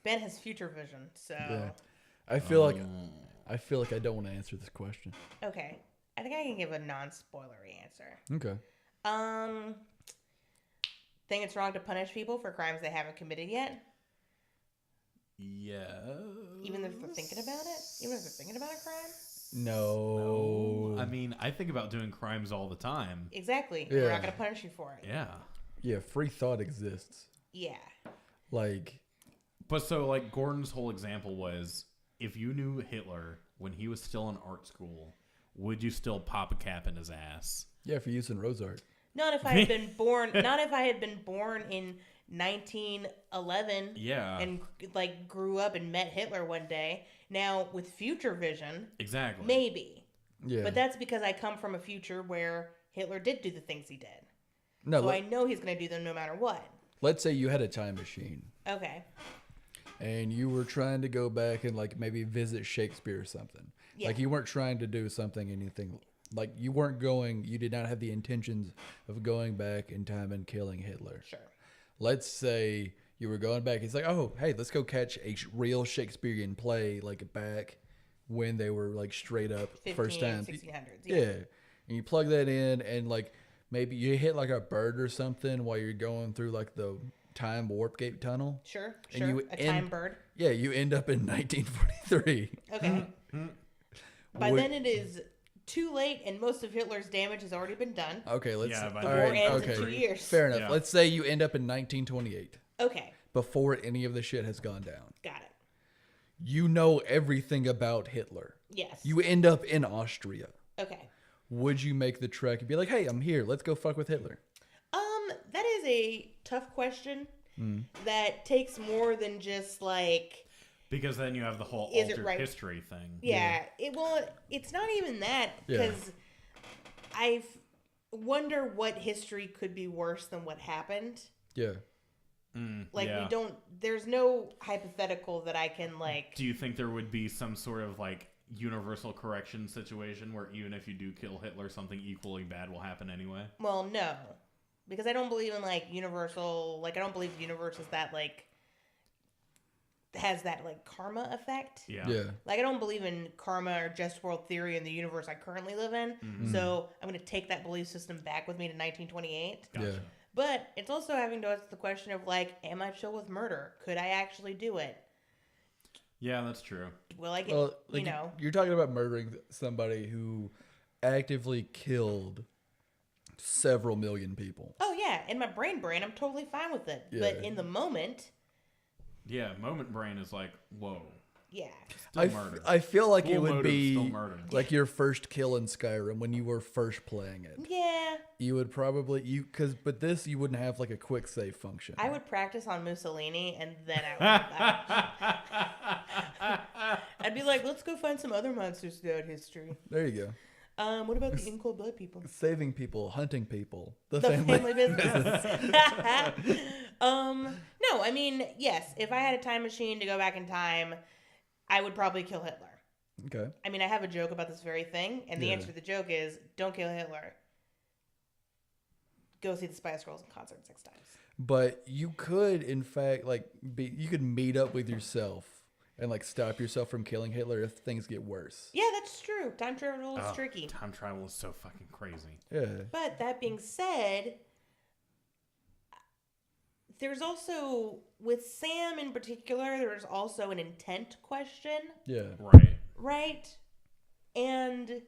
Speaker 1: Ben has future vision, so...
Speaker 3: Yeah. I feel like I don't want to answer this question.
Speaker 1: Okay. I think I can give a non-spoilery answer.
Speaker 3: Okay.
Speaker 1: Think it's wrong to punish people for crimes they haven't committed yet?
Speaker 2: Yeah.
Speaker 1: Even if they're thinking about it? Even if they're thinking about a crime?
Speaker 3: No.
Speaker 2: I mean, I think about doing crimes all the time.
Speaker 1: Exactly.
Speaker 3: Yeah.
Speaker 1: We're not going to punish you for it.
Speaker 2: Yeah.
Speaker 3: Yeah, free thought exists.
Speaker 1: Yeah.
Speaker 3: Like...
Speaker 2: But so, like, Gordon's whole example was, if you knew Hitler when he was still in art school, would you still pop a cap in his ass?
Speaker 3: Yeah, for using Rose art.
Speaker 1: Not if I had been born. Not if I had been born in 1911.
Speaker 2: Yeah.
Speaker 1: And like grew up and met Hitler one day. Now with future vision.
Speaker 2: Exactly.
Speaker 1: Maybe.
Speaker 3: Yeah.
Speaker 1: But that's because I come from a future where Hitler did do the things he did.
Speaker 3: No.
Speaker 1: So I know he's going to do them no matter what.
Speaker 3: Let's say you had a time machine.
Speaker 1: Okay.
Speaker 3: And you were trying to go back and like maybe visit Shakespeare or something.
Speaker 1: Yeah.
Speaker 3: Like you weren't trying to do anything. Like you did not have the intentions of going back in time and killing Hitler.
Speaker 1: Sure.
Speaker 3: Let's say you were going back. It's like, oh, hey, let's go catch a real Shakespearean play like back when they were like straight up first time.
Speaker 1: 1600s.
Speaker 3: Yeah. And you plug that in and like maybe you hit like a bird or something while you're going through like the time warp gate tunnel.
Speaker 1: Sure.
Speaker 3: And
Speaker 1: time bird.
Speaker 3: Yeah, you end up in 1943.
Speaker 1: Okay. By then it is too late, and most of Hitler's damage has already been done.
Speaker 3: Okay, let's.
Speaker 2: Yeah,
Speaker 1: the war ends in 2 years.
Speaker 3: Fair enough.
Speaker 2: Yeah.
Speaker 3: Let's say you end up in 1928.
Speaker 1: Okay.
Speaker 3: Before any of the shit has gone down.
Speaker 1: Got it.
Speaker 3: You know everything about Hitler.
Speaker 1: Yes.
Speaker 3: You end up in Austria.
Speaker 1: Okay.
Speaker 3: Would you make the trek and be like, hey, I'm here. Let's go fuck with Hitler?
Speaker 1: That is a tough question that takes more than just like...
Speaker 2: Because then you have the whole
Speaker 1: Is it
Speaker 2: altered
Speaker 1: right?
Speaker 2: history thing.
Speaker 1: Yeah. It's not even that, because I wonder what history could be worse than what happened.
Speaker 3: Yeah.
Speaker 1: Like, there's no hypothetical that I can, like...
Speaker 2: Do you think there would be some sort of, like, universal correction situation where even if you do kill Hitler, something equally bad will happen anyway?
Speaker 1: Well, no. Because I don't believe in, like, universal... Like, I don't believe the universe is that, like... has that, like, karma effect.
Speaker 2: Yeah.
Speaker 1: Like, I don't believe in karma or just world theory in the universe I currently live in. Mm-hmm. So I'm going to take that belief system back with me to 1928.
Speaker 2: Gotcha.
Speaker 3: Yeah.
Speaker 1: But it's also having to ask the question of, like, am I chill with murder? Could I actually do it?
Speaker 2: Yeah, that's true.
Speaker 1: Will I get,
Speaker 3: You're talking about murdering somebody who actively killed several million people.
Speaker 1: Oh, yeah. In my brain, I'm totally fine with it.
Speaker 3: Yeah.
Speaker 1: But in the moment...
Speaker 2: Yeah, moment brain is like, whoa.
Speaker 1: Yeah.
Speaker 2: Still murder.
Speaker 3: I feel like
Speaker 2: Full
Speaker 3: it would
Speaker 2: motive,
Speaker 3: be
Speaker 2: still murder.
Speaker 3: like your first kill in Skyrim when you were first playing it.
Speaker 1: Yeah.
Speaker 3: You would probably but this you wouldn't have like a quick save function.
Speaker 1: I would practice on Mussolini, and then I'd be like, let's go find some other monsters throughout history.
Speaker 3: There you go.
Speaker 1: What about the in cold blood people?
Speaker 3: Saving people, hunting people, the
Speaker 1: family business. No, I mean, yes. If I had a time machine to go back in time, I would probably kill Hitler.
Speaker 3: Okay.
Speaker 1: I mean, I have a joke about this very thing, and the answer to the joke is, don't kill Hitler. Go see the Spice Girls in concert 6 times.
Speaker 3: But you could, in fact, you could meet up with yourself and stop yourself from killing Hitler if things get worse.
Speaker 1: Yeah, that's true. Time travel is tricky.
Speaker 2: Time travel is so fucking crazy.
Speaker 3: Yeah.
Speaker 1: But that being said, there's also, with Sam in particular, there's also an intent question.
Speaker 3: Yeah.
Speaker 2: Right.
Speaker 1: Right? And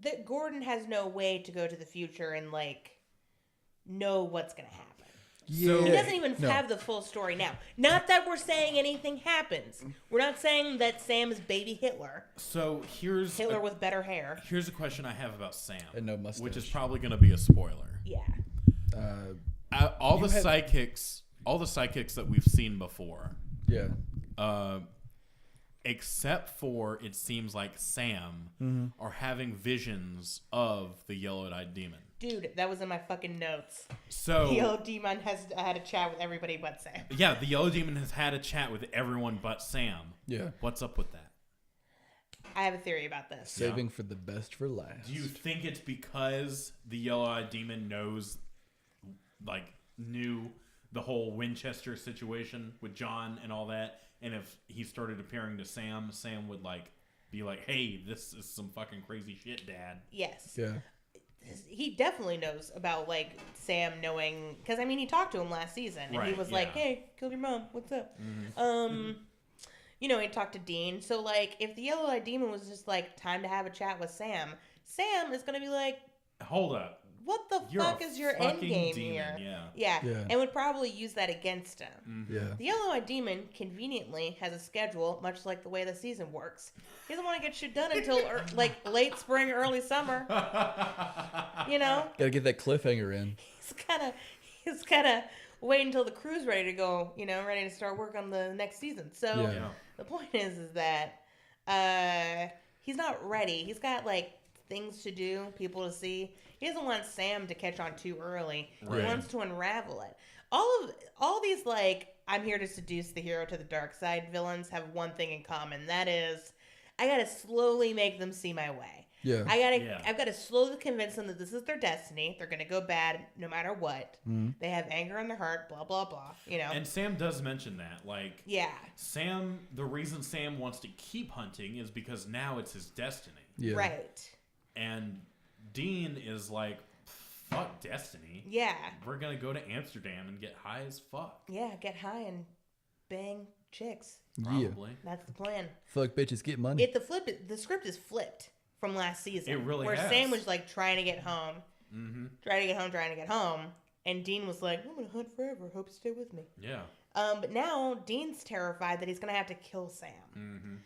Speaker 1: that Gordon has no way to go to the future and, know what's going to happen.
Speaker 3: Yeah.
Speaker 1: He doesn't even have the full story now. Not that we're saying anything happens. We're not saying that Sam is baby Hitler.
Speaker 2: So here's
Speaker 1: Hitler with better hair.
Speaker 2: Here's a question I have about Sam,
Speaker 3: and no mustache,
Speaker 2: which is probably going to be a spoiler.
Speaker 1: Yeah.
Speaker 2: All the psychics that we've seen before.
Speaker 3: Yeah.
Speaker 2: Except for it seems like Sam are having visions of the yellow-eyed demon.
Speaker 1: Dude, that was in my fucking notes.
Speaker 2: So
Speaker 1: the yellow demon has had a chat with everybody but Sam.
Speaker 2: Yeah, the yellow demon has had a chat with everyone but Sam.
Speaker 3: Yeah.
Speaker 2: What's up with that?
Speaker 1: I have a theory about this.
Speaker 3: Saving for the best for last.
Speaker 2: Do you think it's because the yellow-eyed demon knew the whole Winchester situation with John and all that, and if he started appearing to Sam, Sam would be like, "Hey, this is some fucking crazy shit, Dad."
Speaker 1: Yes.
Speaker 3: Yeah.
Speaker 1: He definitely knows about Sam knowing, because he talked to him last season, and he was like, "Hey, killed your mom. What's up?" Mm-hmm. He talked to Dean. So if the yellow-eyed demon was just time to have a chat with Sam, Sam is gonna be like,
Speaker 2: "Hold up.
Speaker 1: What the fuck is your end game here?" Yeah. And would probably use that against him.
Speaker 3: Mm-hmm. Yeah.
Speaker 1: The yellow-eyed demon conveniently has a schedule, much like the way the season works. He doesn't want to get shit done until late spring, early summer.
Speaker 3: Gotta get that cliffhanger in.
Speaker 1: He's gotta wait until the crew's ready to go. Ready to start work on the next season. So the point is that he's not ready. He's got things to do, people to see. He doesn't want Sam to catch on too early. Right. He wants to unravel it. All these I'm here to seduce the hero to the dark side villains have one thing in common. That is, I gotta slowly make them see my way.
Speaker 3: Yeah.
Speaker 1: I've got to slowly convince them that this is their destiny. They're gonna go bad no matter what. Mm-hmm. They have anger in their heart. Blah blah blah.
Speaker 2: And Sam does mention that.
Speaker 1: Sam.
Speaker 2: The reason Sam wants to keep hunting is because now it's his destiny.
Speaker 3: Yeah.
Speaker 1: Right.
Speaker 2: And Dean is like, fuck destiny.
Speaker 1: Yeah.
Speaker 2: We're going to go to Amsterdam and get high as fuck.
Speaker 1: Yeah, get high and bang chicks.
Speaker 2: Probably.
Speaker 3: Yeah.
Speaker 1: That's the plan.
Speaker 3: Fuck bitches, get money.
Speaker 1: The script is flipped from last season.
Speaker 2: It really
Speaker 1: where
Speaker 2: has.
Speaker 1: Sam was trying to get home.
Speaker 2: Mm-hmm.
Speaker 1: Trying to get home. And Dean was like, I'm going to hunt forever. Hope you stay with me.
Speaker 2: Yeah.
Speaker 1: But now Dean's terrified that he's going to have to kill Sam.
Speaker 2: Mm-hmm.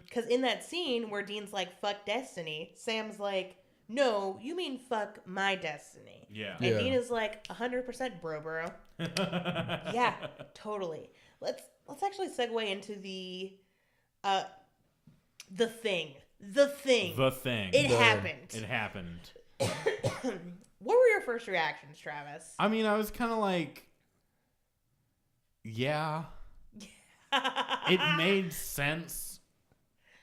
Speaker 1: Because in that scene where Dean's like, fuck destiny, Sam's like, no, you mean fuck my destiny.
Speaker 2: Yeah.
Speaker 1: And Dean is like, 100% bro. Yeah, totally. Let's actually segue into the thing. It happened. What were your first reactions, Travis?
Speaker 2: I mean, I was kind of like, yeah. It made sense.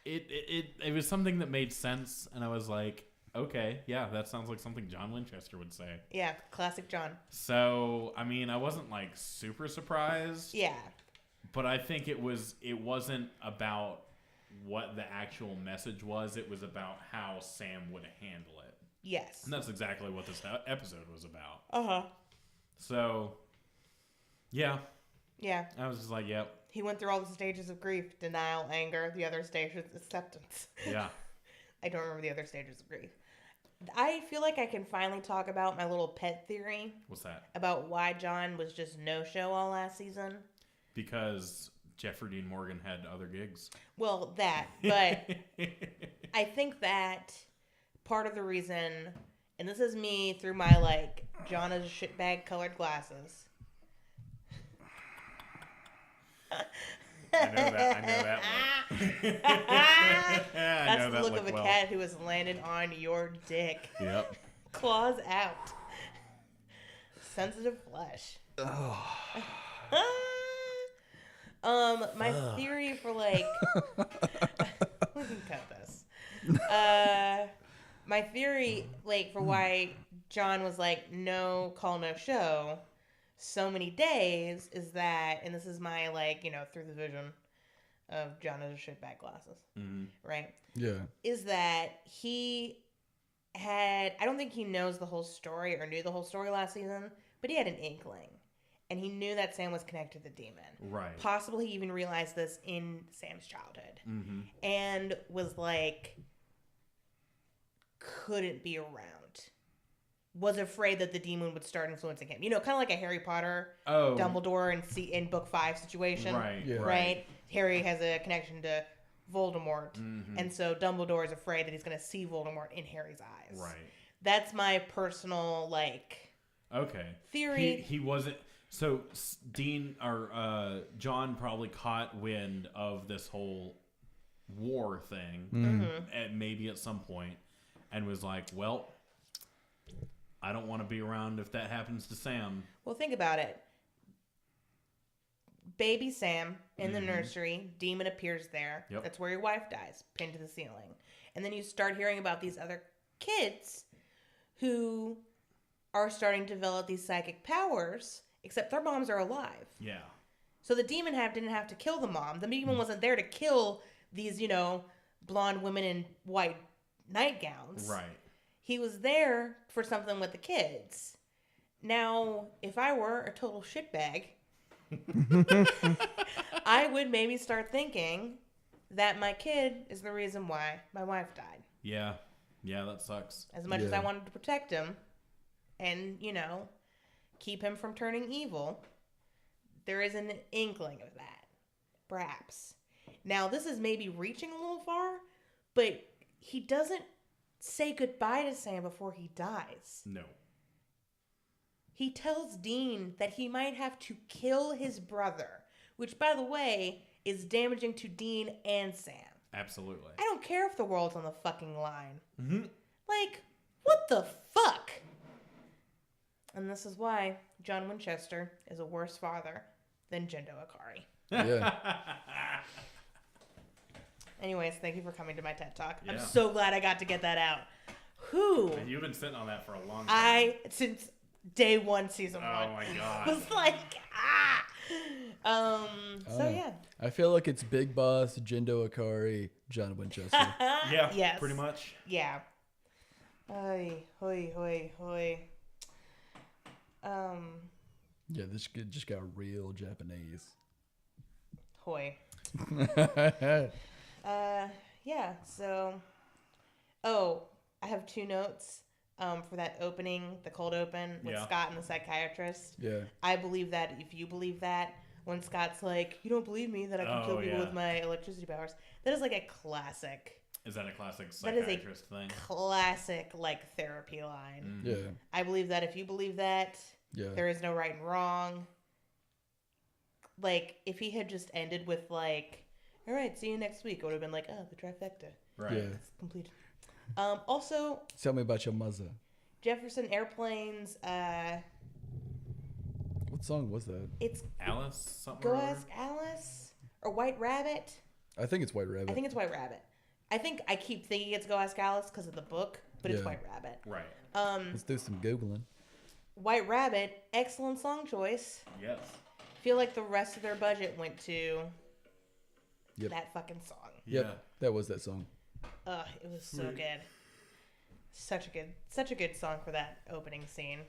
Speaker 2: It was something that made sense, and I was like, okay, yeah, that sounds like something John Winchester would say.
Speaker 1: Yeah, classic John.
Speaker 2: So, I mean, I wasn't super surprised.
Speaker 1: Yeah.
Speaker 2: But I think it wasn't about what the actual message was. It was about how Sam would handle it.
Speaker 1: Yes.
Speaker 2: And that's exactly what this episode was about.
Speaker 1: Uh-huh.
Speaker 2: So, yeah.
Speaker 1: Yeah.
Speaker 2: I was just like, yep.
Speaker 1: He went through all the stages of grief, denial, anger, the other stages, acceptance.
Speaker 2: Yeah.
Speaker 1: I don't remember the other stages of grief. I feel like I can finally talk about my little pet theory.
Speaker 2: What's that?
Speaker 1: About why John was just no-show all last season.
Speaker 2: Because Jeffrey Dean Morgan had other gigs.
Speaker 1: Well, that. But I think that part of the reason, and this is me through my, like, John is a shitbag colored glasses.
Speaker 2: I know that one.
Speaker 1: That's the look of a cat who has landed on your dick.
Speaker 2: Yep.
Speaker 1: Claws out. Sensitive flesh.
Speaker 3: Oh.
Speaker 1: My theory for like we can cut this. My theory like for why John was like no call no show so many days is that, and this is my like, you know, through the vision of John as a shitbag glasses.
Speaker 2: Mm-hmm.
Speaker 1: Right?
Speaker 3: Yeah.
Speaker 1: Is that he had, I don't think he knows the whole story or knew the whole story last season, but he had an inkling. And he knew that Sam was connected to the demon. Right. Possibly he even realized this in Sam's childhood. Mm-hmm. And was like, couldn't be around. Was afraid that the demon would start influencing him. You know, kind of like a Harry Potter, Dumbledore in book 5 situation. Right. Yeah. Right. Harry has a connection to Voldemort. Mm-hmm. And so Dumbledore is afraid that he's going to see Voldemort in Harry's eyes. Right. That's my personal, like, theory.
Speaker 2: He wasn't... So Dean or John probably caught wind of this whole war thing, maybe at some point, and was like, "Well, I don't want to be around if that happens to Sam."
Speaker 1: Well, think about it. Baby Sam in the nursery, demon appears there. Yep. That's where your wife dies, pinned to the ceiling, and then you start hearing about these other kids who are starting to develop these psychic powers. Except their moms are alive. Yeah. So the demon didn't have to kill the mom. The demon wasn't there to kill these, you know, blonde women in white nightgowns. Right. He was there for something with the kids. Now, if I were a total shitbag, I would maybe start thinking that my kid is the reason why my wife died.
Speaker 2: Yeah. Yeah, that sucks.
Speaker 1: As much as I wanted to protect him and, you know, keep him from turning evil, there is an inkling of that. Perhaps. Now, this is maybe reaching a little far, but he doesn't say goodbye to Sam before he dies. No. He tells Dean that he might have to kill his brother, which, by the way, is damaging to Dean and Sam.
Speaker 2: Absolutely.
Speaker 1: I don't care if the world's on the fucking line. Mm-hmm. Like, what the fuck? And this is why John Winchester is a worse father than Jindo Ikari. Yeah. Anyways, thank you for coming to my TED Talk. Yeah. I'm so glad I got to get that out. Whew.
Speaker 2: And you've been sitting on that for a long time.
Speaker 1: Since day 1, season 1.
Speaker 2: Oh my god.
Speaker 1: I was like, So yeah.
Speaker 3: I feel like it's Big Boss, Jindo Ikari, John Winchester.
Speaker 2: Yeah. Yes. Pretty much.
Speaker 1: Yeah. Hoi, hoi, hoi.
Speaker 3: Yeah, this just got real Japanese.
Speaker 1: Hoi. Yeah, so... Oh, I have 2 notes for that opening, the cold open with Scott and the psychiatrist. Yeah. I believe that if you believe that, when Scott's like, you don't believe me that I can kill people with my electricity powers, that is like a classic...
Speaker 2: Is that a classic psychiatrist thing?
Speaker 1: Classic, like, therapy line.
Speaker 3: Mm-hmm. Yeah.
Speaker 1: I believe that if you believe that, there is no right and wrong. Like, if he had just ended with, like, all right, see you next week, it would have been like, oh, the trifecta. Right. Yeah. It's complete. Also...
Speaker 3: Tell me about your mother.
Speaker 1: Jefferson Airplane's,
Speaker 3: What song was that?
Speaker 1: It's...
Speaker 2: Alice? Something
Speaker 1: Go Ask Alice? Or White Rabbit?
Speaker 3: I think it's White Rabbit.
Speaker 1: I think it's White Rabbit. I keep thinking it's Go Ask Alice because of the book, but it's White Rabbit.
Speaker 2: Right.
Speaker 3: Let's do some Googling.
Speaker 1: White Rabbit, excellent song choice.
Speaker 2: Yes.
Speaker 1: Feel like the rest of their budget went to that fucking song.
Speaker 3: Yep, that was that song.
Speaker 1: It was so good. Such a good song for that opening scene.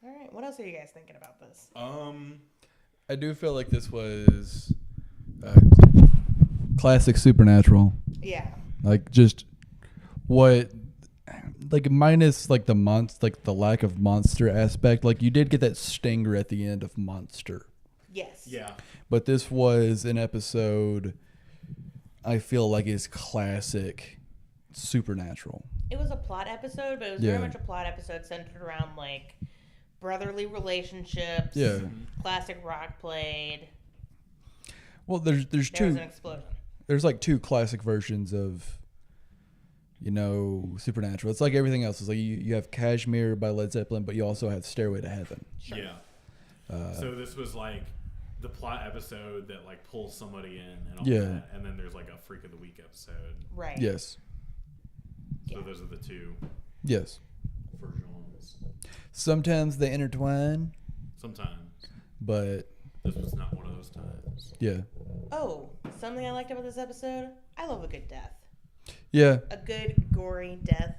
Speaker 1: All right, what else are you guys thinking about this?
Speaker 3: I do feel like this was classic Supernatural.
Speaker 1: Yeah.
Speaker 3: Like just what, like minus like the the lack of monster aspect. Like you did get that stinger at the end of monster.
Speaker 1: Yes.
Speaker 2: Yeah.
Speaker 3: But this was an episode I feel like is classic Supernatural.
Speaker 1: It was a plot episode, but it was very much a plot episode centered around like brotherly relationships.
Speaker 3: Yeah.
Speaker 1: Classic rock played.
Speaker 3: Well, there's
Speaker 1: There was
Speaker 3: two.
Speaker 1: an explosion.
Speaker 3: There's like two classic versions of, Supernatural. It's like everything else. It's like you have Kashmir by Led Zeppelin, but you also have Stairway to Heaven.
Speaker 1: Sure.
Speaker 2: Yeah. So this was like the plot episode that like pulls somebody in and all
Speaker 3: Yeah.
Speaker 2: that, and then there's like a Freak of the Week episode.
Speaker 1: Right.
Speaker 3: Yes.
Speaker 2: So
Speaker 1: Yeah.
Speaker 2: those are the two
Speaker 3: Yes.
Speaker 2: versions.
Speaker 3: Sometimes they intertwine,
Speaker 2: Sometimes
Speaker 3: but
Speaker 2: this was not one of those times.
Speaker 3: yeah.
Speaker 1: Oh, something I liked about this episode. I love a good death.
Speaker 3: Yeah.
Speaker 1: A good gory death.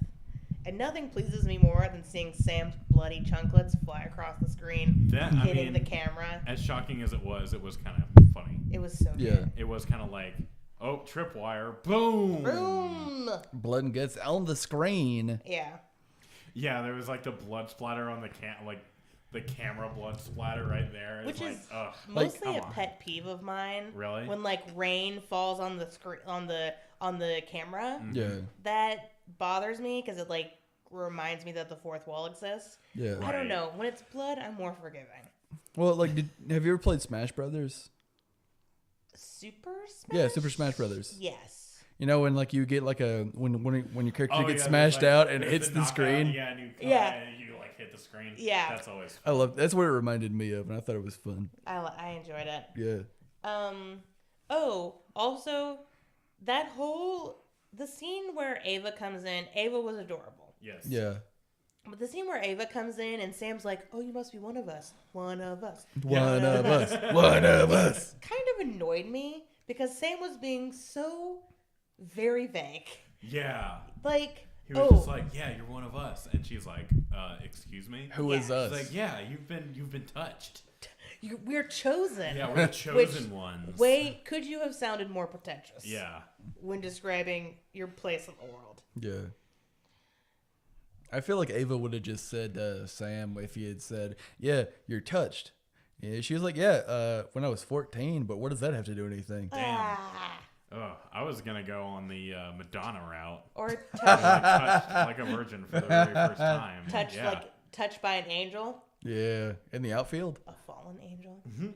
Speaker 1: And nothing pleases me more than seeing Sam's bloody chunklets fly across the screen, hitting the camera.
Speaker 2: As shocking as it was kind of funny.
Speaker 1: It was so
Speaker 3: Yeah.
Speaker 1: good.
Speaker 2: It was kind of like, oh, tripwire, boom.
Speaker 1: Boom!
Speaker 3: Blood and guts on the screen.
Speaker 1: Yeah.
Speaker 2: Yeah, there was like the blood splatter on the the camera blood splatter right there. It's
Speaker 1: Which
Speaker 2: like,
Speaker 1: is
Speaker 2: ugh.
Speaker 1: mostly a
Speaker 2: come on.
Speaker 1: pet peeve of mine.
Speaker 2: Really?
Speaker 1: When like rain falls on the screen on the camera,
Speaker 3: Yeah.
Speaker 1: that bothers me because it like reminds me that the fourth wall exists.
Speaker 3: Yeah.
Speaker 1: I don't
Speaker 2: Right.
Speaker 1: know. When it's blood, I'm more forgiving.
Speaker 3: Well, like, have you ever played Smash Brothers?
Speaker 1: Super Smash?
Speaker 3: Yeah, Super Smash Brothers.
Speaker 1: Yes.
Speaker 3: You know when like you get like a when your character
Speaker 2: Oh,
Speaker 3: gets
Speaker 2: yeah,
Speaker 3: smashed
Speaker 2: there's, like,
Speaker 3: out and
Speaker 2: there's
Speaker 3: hits the
Speaker 2: knockout,
Speaker 3: screen.
Speaker 2: Yeah, and you like hit the screen.
Speaker 1: Yeah.
Speaker 2: That's always
Speaker 3: I love that's what it reminded me of, and I thought it was fun.
Speaker 1: I enjoyed it.
Speaker 3: Yeah.
Speaker 1: Oh, also, the scene where Ava comes in, Ava was adorable.
Speaker 2: yes.
Speaker 3: Yeah.
Speaker 1: But the scene where Ava comes in and Sam's like, oh, you must be one of us. One of us.
Speaker 3: One of us. One of us.
Speaker 1: Kind of annoyed me because Sam was being so very vague.
Speaker 2: Yeah.
Speaker 1: Like,
Speaker 2: He was just like, yeah, you're one of us, and she's like, excuse me.
Speaker 3: Who is
Speaker 1: Yeah.
Speaker 3: us?
Speaker 2: She's like, yeah, you've been touched.
Speaker 1: we're chosen.
Speaker 2: Yeah, we're the chosen ones.
Speaker 1: Wait, could you have sounded more pretentious?
Speaker 2: Yeah.
Speaker 1: When describing your place in the world.
Speaker 3: Yeah. I feel like Ava would have just said to Sam if he had said, yeah, you're touched. Yeah, she was like, yeah, when I was 14, but what does that have to do with anything?
Speaker 2: Damn.
Speaker 1: Ah.
Speaker 2: Oh, I was gonna go on the Madonna route,
Speaker 1: Or
Speaker 2: touched like a virgin for the very first time.
Speaker 1: touched by an angel.
Speaker 3: Yeah. In the outfield?
Speaker 1: A fallen angel.
Speaker 2: Mm-hmm.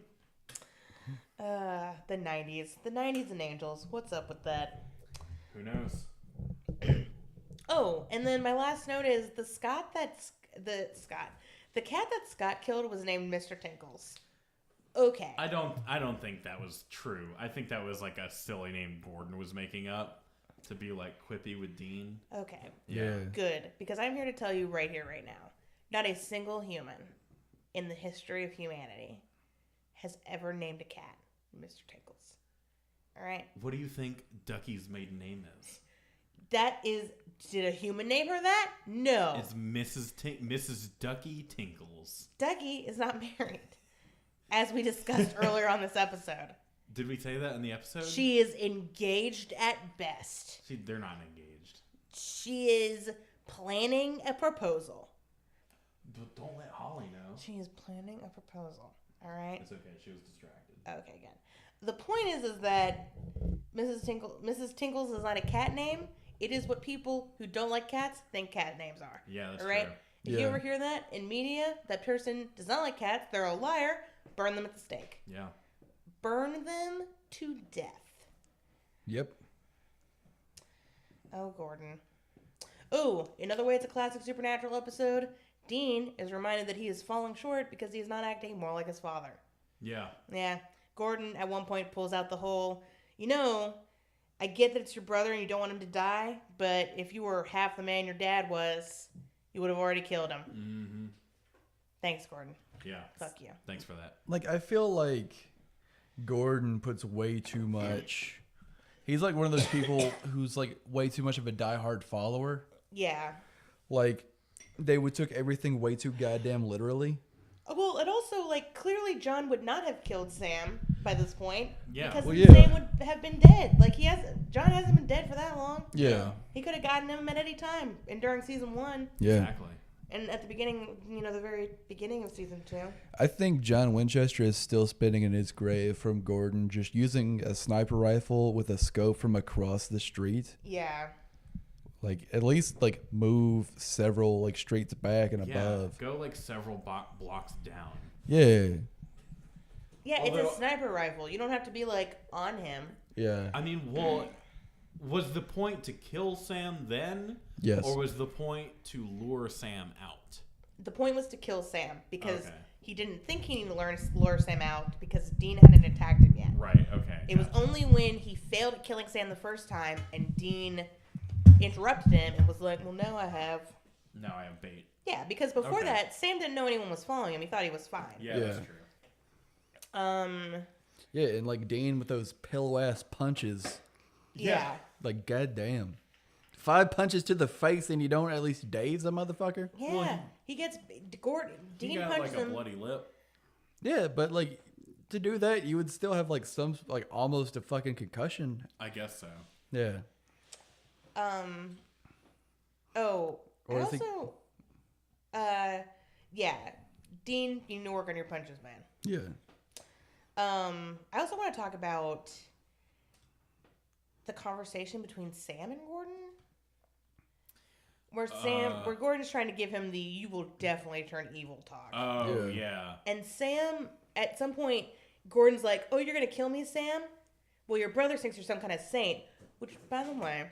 Speaker 1: The 90s. The 90s and angels. What's up with that?
Speaker 2: Who knows?
Speaker 1: Oh, and then my last note is the cat that Scott killed was named Mr. Tinkles. Okay.
Speaker 2: I don't think that was true. I think that was like a silly name Gordon was making up to be like quippy with Dean.
Speaker 1: Okay.
Speaker 3: Yeah.
Speaker 1: Good. Because I'm here to tell you right here, right now, not a single human in the history of humanity has ever named a cat Mr. Tinkles. All right?
Speaker 2: What do you think Ducky's maiden name is?
Speaker 1: Did a human name her that? No.
Speaker 2: It's Mrs. Ducky Tinkles.
Speaker 1: Ducky is not married, as we discussed earlier on this episode.
Speaker 2: Did we say that in the episode?
Speaker 1: She is engaged at best.
Speaker 2: See, they're not engaged.
Speaker 1: She is planning a proposal.
Speaker 2: But don't let Holly know.
Speaker 1: She is planning a proposal. All right?
Speaker 2: It's okay. She was distracted.
Speaker 1: Okay, good. The point is that Mrs. Tinkles is not a cat name. It is what people who don't like cats think cat names are.
Speaker 2: Yeah, that's
Speaker 1: all right?
Speaker 2: true.
Speaker 1: If you
Speaker 3: Yeah.
Speaker 1: ever hear that in media, that person does not like cats, they're a liar, burn them at the stake.
Speaker 2: Yeah.
Speaker 1: Burn them to death.
Speaker 3: Yep.
Speaker 1: Oh, Gordon. Oh, another way it's a classic Supernatural episode. Dean is reminded that he is falling short because he is not acting more like his father.
Speaker 2: Yeah.
Speaker 1: Yeah. Gordon at one point pulls out the whole, I get that it's your brother and you don't want him to die, but if you were half the man your dad was, you would have already killed him.
Speaker 2: Mm-hmm.
Speaker 1: Thanks, Gordon.
Speaker 2: Yeah.
Speaker 1: Fuck you.
Speaker 2: Thanks for that.
Speaker 3: Like, I feel like Gordon puts way too much He's like one of those people who's like way too much of a diehard follower.
Speaker 1: Yeah.
Speaker 3: Like, they took everything way too goddamn literally.
Speaker 1: Well, and also, like, clearly John would not have killed Sam by this point.
Speaker 2: Yeah.
Speaker 1: Because
Speaker 3: Well,
Speaker 1: Sam would have been dead. Like, John hasn't been dead for that long.
Speaker 3: Yeah.
Speaker 1: He could have gotten him at any time. And during season 1.
Speaker 3: Yeah.
Speaker 2: Exactly.
Speaker 1: And at the beginning, the very beginning of season 2.
Speaker 3: I think John Winchester is still spinning in his grave from Gordon just using a sniper rifle with a scope from across the street.
Speaker 1: Yeah.
Speaker 3: Like, at least, like, move several, like, streets back and above.
Speaker 2: Go, like, several blocks down.
Speaker 3: Yeah.
Speaker 1: Yeah, it's a sniper rifle. You don't have to be, like, on him.
Speaker 3: Yeah.
Speaker 2: I mean, well, was the point to kill Sam then?
Speaker 3: Yes.
Speaker 2: Or was the point to lure Sam out?
Speaker 1: The point was to kill Sam because
Speaker 2: Okay.
Speaker 1: he didn't think he needed to lure Sam out because Dean hadn't attacked him yet.
Speaker 2: Right, okay.
Speaker 1: It was only when he failed at killing Sam the first time and Dean interrupted him and was like, well, now I have bait. Yeah, because before that, Sam didn't know anyone was following him. He thought he was fine.
Speaker 2: Yeah, that's true.
Speaker 3: Yeah, and, like, Dean with those pillow-ass punches.
Speaker 1: Yeah.
Speaker 3: Like, goddamn. 5 punches to the face and you don't at least daze a motherfucker?
Speaker 1: Yeah.
Speaker 2: Well,
Speaker 1: he gets Dean
Speaker 2: He got,
Speaker 1: punches
Speaker 2: like, a
Speaker 1: him.
Speaker 2: bloody lip.
Speaker 3: Yeah, but, like, to do that, you would still have, like, some, like, almost a fucking concussion.
Speaker 2: I guess so.
Speaker 3: Yeah.
Speaker 1: Oh,
Speaker 3: Or
Speaker 1: and
Speaker 3: I think-
Speaker 1: also, yeah, Dean, you need to work on your punches, man.
Speaker 3: Yeah.
Speaker 1: I also want to talk about the conversation between Sam and Gordon, where Gordon's trying to give him the "you will definitely turn evil" talk.
Speaker 2: Oh, yeah.
Speaker 1: And Sam, at some point, Gordon's like, "Oh, you're gonna kill me, Sam? Well, your brother thinks you're some kind of saint." Which, by the way,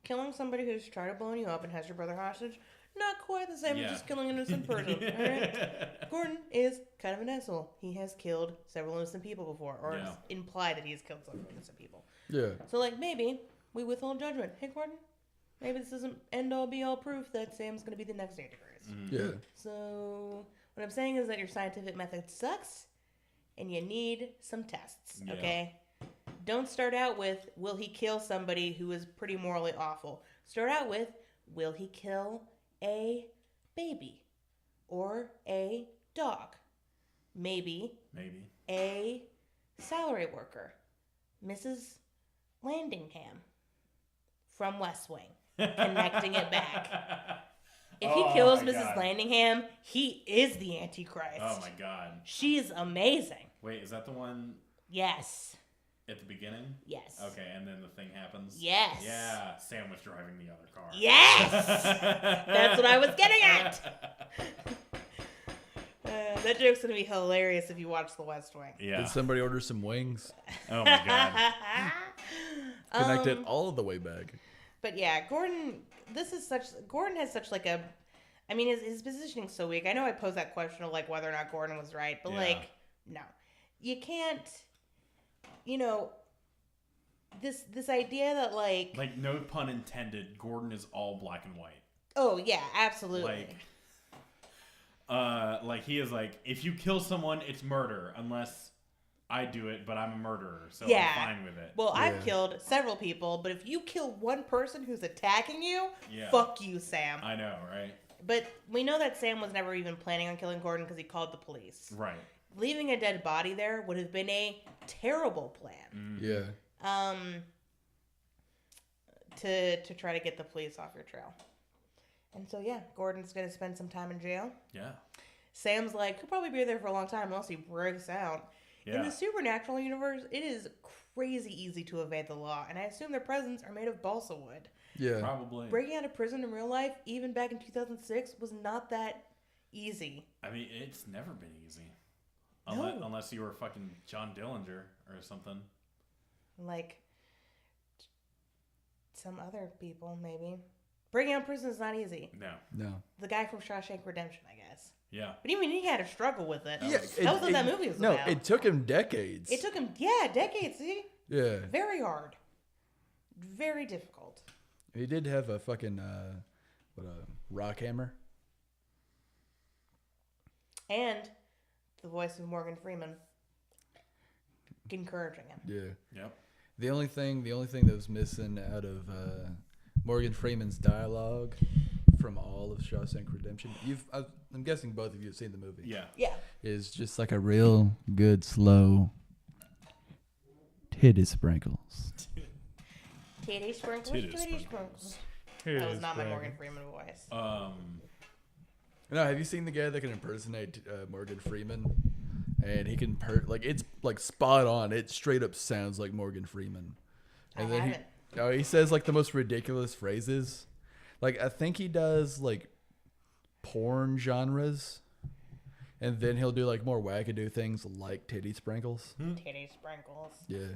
Speaker 1: killing somebody who's trying to blow you up and has your brother hostage, not quite the same as just killing an innocent person. All right? Gordon is kind of an asshole. He has killed several innocent people before, or it's implied that he has killed several innocent people.
Speaker 3: Yeah.
Speaker 1: So, like, maybe we withhold judgment. Hey, Gordon, maybe this isn't end-all, be-all proof that Sam's going to be the next Antichrist.
Speaker 3: Yeah.
Speaker 1: So, what I'm saying is that your scientific method sucks, and you need some tests, okay? Don't start out with, will he kill somebody who is pretty morally awful? Start out with, will he kill a baby or a dog? Maybe a salary worker, Mrs. Landingham from West Wing, connecting it back. If he kills Mrs. Landingham, he is the Antichrist.
Speaker 2: Oh my god.
Speaker 1: She's amazing.
Speaker 2: Wait, is that the one
Speaker 1: Yes.
Speaker 2: at the beginning?
Speaker 1: Yes.
Speaker 2: Okay, and then the thing happens?
Speaker 1: Yes.
Speaker 2: Yeah, Sam was driving the other car.
Speaker 1: Yes! That's what I was getting at! That joke's going to be hilarious if you watch The West Wing.
Speaker 2: Yeah.
Speaker 3: Did somebody order some wings?
Speaker 2: Oh my god.
Speaker 3: Connect it all the way back.
Speaker 1: But yeah, Gordon has such like a, I mean, his positioning's so weak. I know I posed that question of like whether or not Gordon was right, but like, no. You can't, this idea that like...
Speaker 2: Like, no pun intended, Gordon is all black and white.
Speaker 1: Oh, yeah, absolutely.
Speaker 2: Like he is like, if you kill someone, it's murder, unless I do it, but I'm a murderer, so I'm fine with it.
Speaker 1: Well, I've killed several people, but if you kill one person who's attacking you, fuck you, Sam.
Speaker 2: I know, right?
Speaker 1: But we know that Sam was never even planning on killing Gordon because he called the police.
Speaker 2: Right.
Speaker 1: Leaving a dead body there would have been a terrible plan.
Speaker 3: Yeah.
Speaker 1: To try to get the police off your trail. And so, yeah, Gordon's going to spend some time in jail.
Speaker 2: Yeah.
Speaker 1: Sam's like, he'll probably be there for a long time unless he breaks out.
Speaker 2: Yeah.
Speaker 1: In the supernatural universe, it is crazy easy to evade the law, and I assume their prisons are made of balsa wood.
Speaker 3: Yeah.
Speaker 2: Probably.
Speaker 1: Breaking out of prison in real life, even back in 2006, was not that easy.
Speaker 2: I mean, it's never been easy.
Speaker 1: No.
Speaker 2: Unless you were fucking John Dillinger or something.
Speaker 1: Like some other people, maybe. Breaking out of prison is not easy.
Speaker 2: No.
Speaker 1: The guy from Shawshank Redemption, I guess.
Speaker 2: Yeah.
Speaker 1: But even he had a struggle with it.
Speaker 3: Yeah,
Speaker 1: that was what that movie was about.
Speaker 3: No, it took him decades.
Speaker 1: It took him, decades, see?
Speaker 3: Yeah.
Speaker 1: Very hard. Very difficult.
Speaker 3: He did have a fucking, rock hammer.
Speaker 1: And the voice of Morgan Freeman encouraging him.
Speaker 3: Yeah.
Speaker 2: Yep.
Speaker 3: The only thing that was missing out of Morgan Freeman's dialogue from all of Shawshank Redemption, I'm guessing both of you have seen the movie.
Speaker 2: Yeah.
Speaker 1: Yeah.
Speaker 3: Is just like a real good slow titty sprinkles.
Speaker 1: Titty sprinkles.
Speaker 2: Titty
Speaker 1: Titty
Speaker 2: sprinkles.
Speaker 1: sprinkles. That was not my Morgan Freeman voice.
Speaker 3: No, have you seen the guy that can impersonate Morgan Freeman? And he can it's like spot on. It straight up sounds like Morgan Freeman. And
Speaker 1: I
Speaker 3: then
Speaker 1: haven't.
Speaker 3: he says like the most ridiculous phrases. Like I think he does like porn genres. And then he'll do like more wackadoo things like titty sprinkles.
Speaker 1: Titty sprinkles.
Speaker 3: Yeah.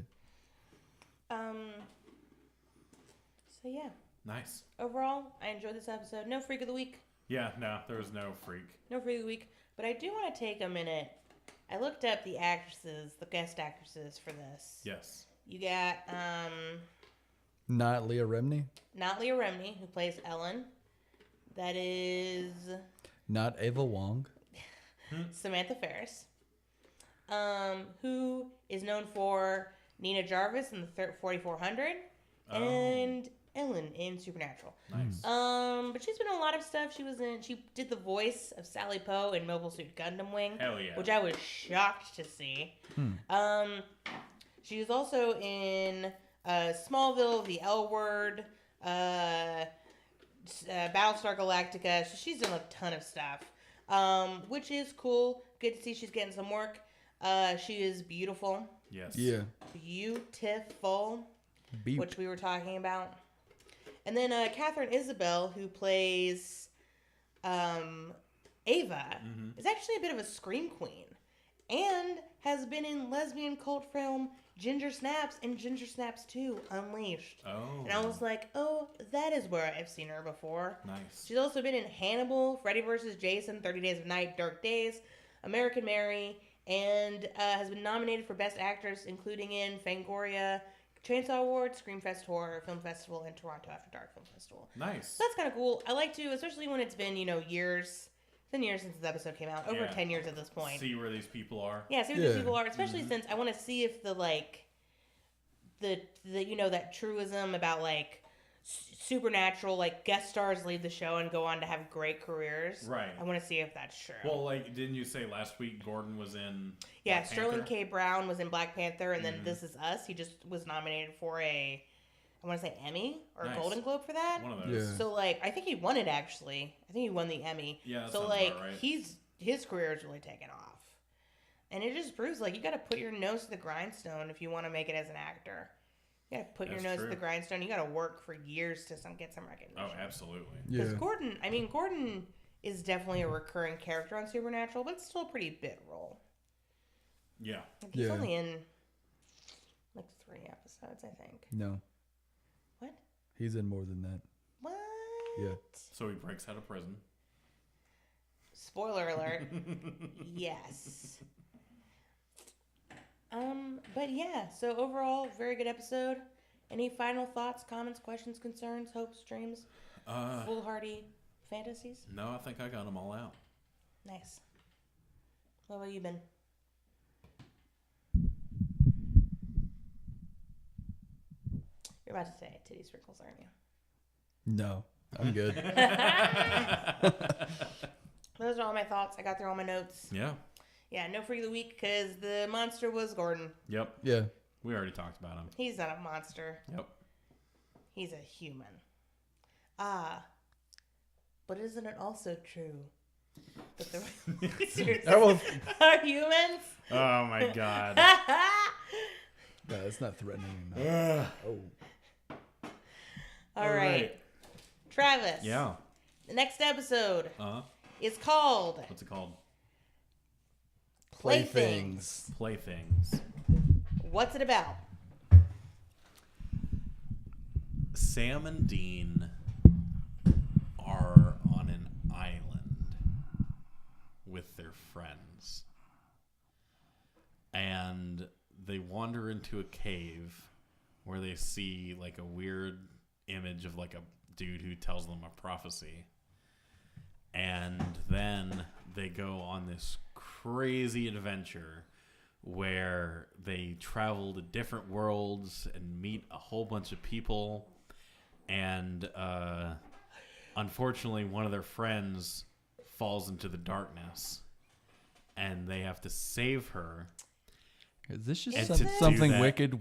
Speaker 1: So yeah.
Speaker 2: Nice.
Speaker 1: Overall, I enjoyed this episode. No freak of the week.
Speaker 2: Yeah, no, there was no freak.
Speaker 1: No freak of the week. But I do want to take a minute. I looked up the actresses, the guest actresses for this.
Speaker 2: Yes.
Speaker 1: You got,
Speaker 3: Not Leah Remini.
Speaker 1: not Leah Remini, who plays Ellen. That is
Speaker 3: Not Ava Wong.
Speaker 1: Samantha Ferris. Who is known for Nina Jarvis in the 4400 and Ellen in Supernatural.
Speaker 2: Nice.
Speaker 1: But she's been in a lot of stuff. She did the voice of Sally Poe in Mobile Suit Gundam Wing.
Speaker 2: Hell yeah.
Speaker 1: Which I was shocked to see. She was also in Smallville, The L Word, Battlestar Galactica. So she's done a ton of stuff, which is cool. Good to see she's getting some work. She is beautiful.
Speaker 2: Yes.
Speaker 3: Yeah.
Speaker 1: Beautiful.
Speaker 3: Beep.
Speaker 1: Which we were talking about. And then Catherine Isabel, who plays Ava, is actually a bit of a scream queen. And has been in lesbian cult film Ginger Snaps and Ginger Snaps 2 Unleashed.
Speaker 2: Oh.
Speaker 1: And I was like, oh, that is where I've seen her before.
Speaker 2: Nice.
Speaker 1: She's also been in Hannibal, Freddy vs. Jason, 30 Days of Night, Dark Days, American Mary, and has been nominated for Best Actress, including in Fangoria, Chainsaw Awards, Scream Fest Horror Film Festival, and Toronto After Dark Film Festival.
Speaker 2: Nice.
Speaker 1: So that's kind of cool. I like to, especially when it's been, years. It's been years since this episode came out. Over 10 years at this point.
Speaker 2: See where these people are.
Speaker 1: Yeah, see what these people are. Especially since I want to see if the that truism about supernatural guest stars leave the show and go on to have great careers.
Speaker 2: Right.
Speaker 1: I want to see if that's true.
Speaker 2: Well, didn't you say last week Gordon was in
Speaker 1: yeah,
Speaker 2: Black
Speaker 1: Sterling
Speaker 2: Panther?
Speaker 1: K. Brown was in Black Panther, and then This Is Us. He just was nominated for I want to say Emmy or
Speaker 2: Nice.
Speaker 1: Golden Globe for that.
Speaker 2: One of those.
Speaker 3: Yeah.
Speaker 1: So I think he won it actually. I think he won the Emmy.
Speaker 2: Yeah, that
Speaker 1: so
Speaker 2: sounds about right.
Speaker 1: his career is really taken off, and it just proves you got to put your nose to the grindstone if you want to make it as an actor. You got to put your nose to the grindstone. You got to work for years to get some recognition.
Speaker 2: Oh, absolutely.
Speaker 1: Because
Speaker 3: Yeah.
Speaker 1: Gordon is definitely a recurring character on Supernatural, but it's still a pretty bit role.
Speaker 2: Yeah.
Speaker 1: He's
Speaker 3: Yeah.
Speaker 1: only in 3 episodes, I think.
Speaker 3: No.
Speaker 1: What?
Speaker 3: He's in more than that.
Speaker 1: What?
Speaker 3: Yeah.
Speaker 2: So he breaks out of prison.
Speaker 1: Spoiler alert. Yes. But yeah, so overall, very good episode. Any final thoughts, comments, questions, concerns, hopes, dreams, foolhardy fantasies?
Speaker 2: No, I think I got them all out.
Speaker 1: Nice. What about you, Ben? You're about to say titty sprinkles, aren't you?
Speaker 3: No. I'm good.
Speaker 1: Those are all my thoughts. I got through all my notes.
Speaker 2: Yeah.
Speaker 1: Yeah, no freak of the week because the monster was Gordon.
Speaker 2: Yep.
Speaker 3: Yeah.
Speaker 2: We already talked about him.
Speaker 1: He's not a monster.
Speaker 2: Yep.
Speaker 1: He's a human. But isn't it also true that the monsters are humans?
Speaker 2: Oh my god.
Speaker 3: No, it's not threatening enough. Oh.
Speaker 1: All right. Travis.
Speaker 2: Yeah.
Speaker 1: The next episode
Speaker 2: Uh-huh.
Speaker 1: is called
Speaker 2: What's it called?
Speaker 1: Playthings.
Speaker 2: Playthings.
Speaker 1: What's it about?
Speaker 2: Sam and Dean are on an island with their friends. And they wander into a cave where they see a weird image of a dude who tells them a prophecy. And then they go on this crazy adventure where they travel to different worlds and meet a whole bunch of people. And unfortunately, one of their friends falls into the darkness, and they have to save her.
Speaker 3: Is this just
Speaker 2: something
Speaker 3: wicked?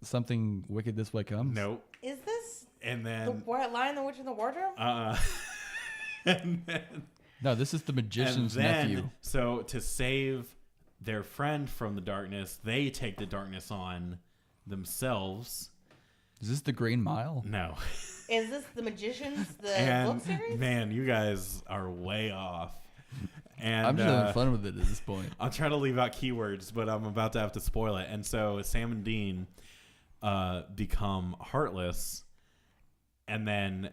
Speaker 3: Something wicked this way comes?
Speaker 2: Nope.
Speaker 1: Is this
Speaker 2: And then
Speaker 1: the Lion, the Witch, and the Wardrobe?
Speaker 2: And then,
Speaker 3: No, this is the magician's nephew.
Speaker 2: So to save their friend from the darkness, they take the darkness on themselves.
Speaker 3: Is this the Green Mile?
Speaker 2: No.
Speaker 1: Is this the Magicians, the
Speaker 2: And
Speaker 1: book series?
Speaker 2: man, you guys are way off. And
Speaker 3: I'm just having fun with it at this point.
Speaker 2: I'll try to leave out keywords, but I'm about to have to spoil it. And so Sam and Dean become heartless, and then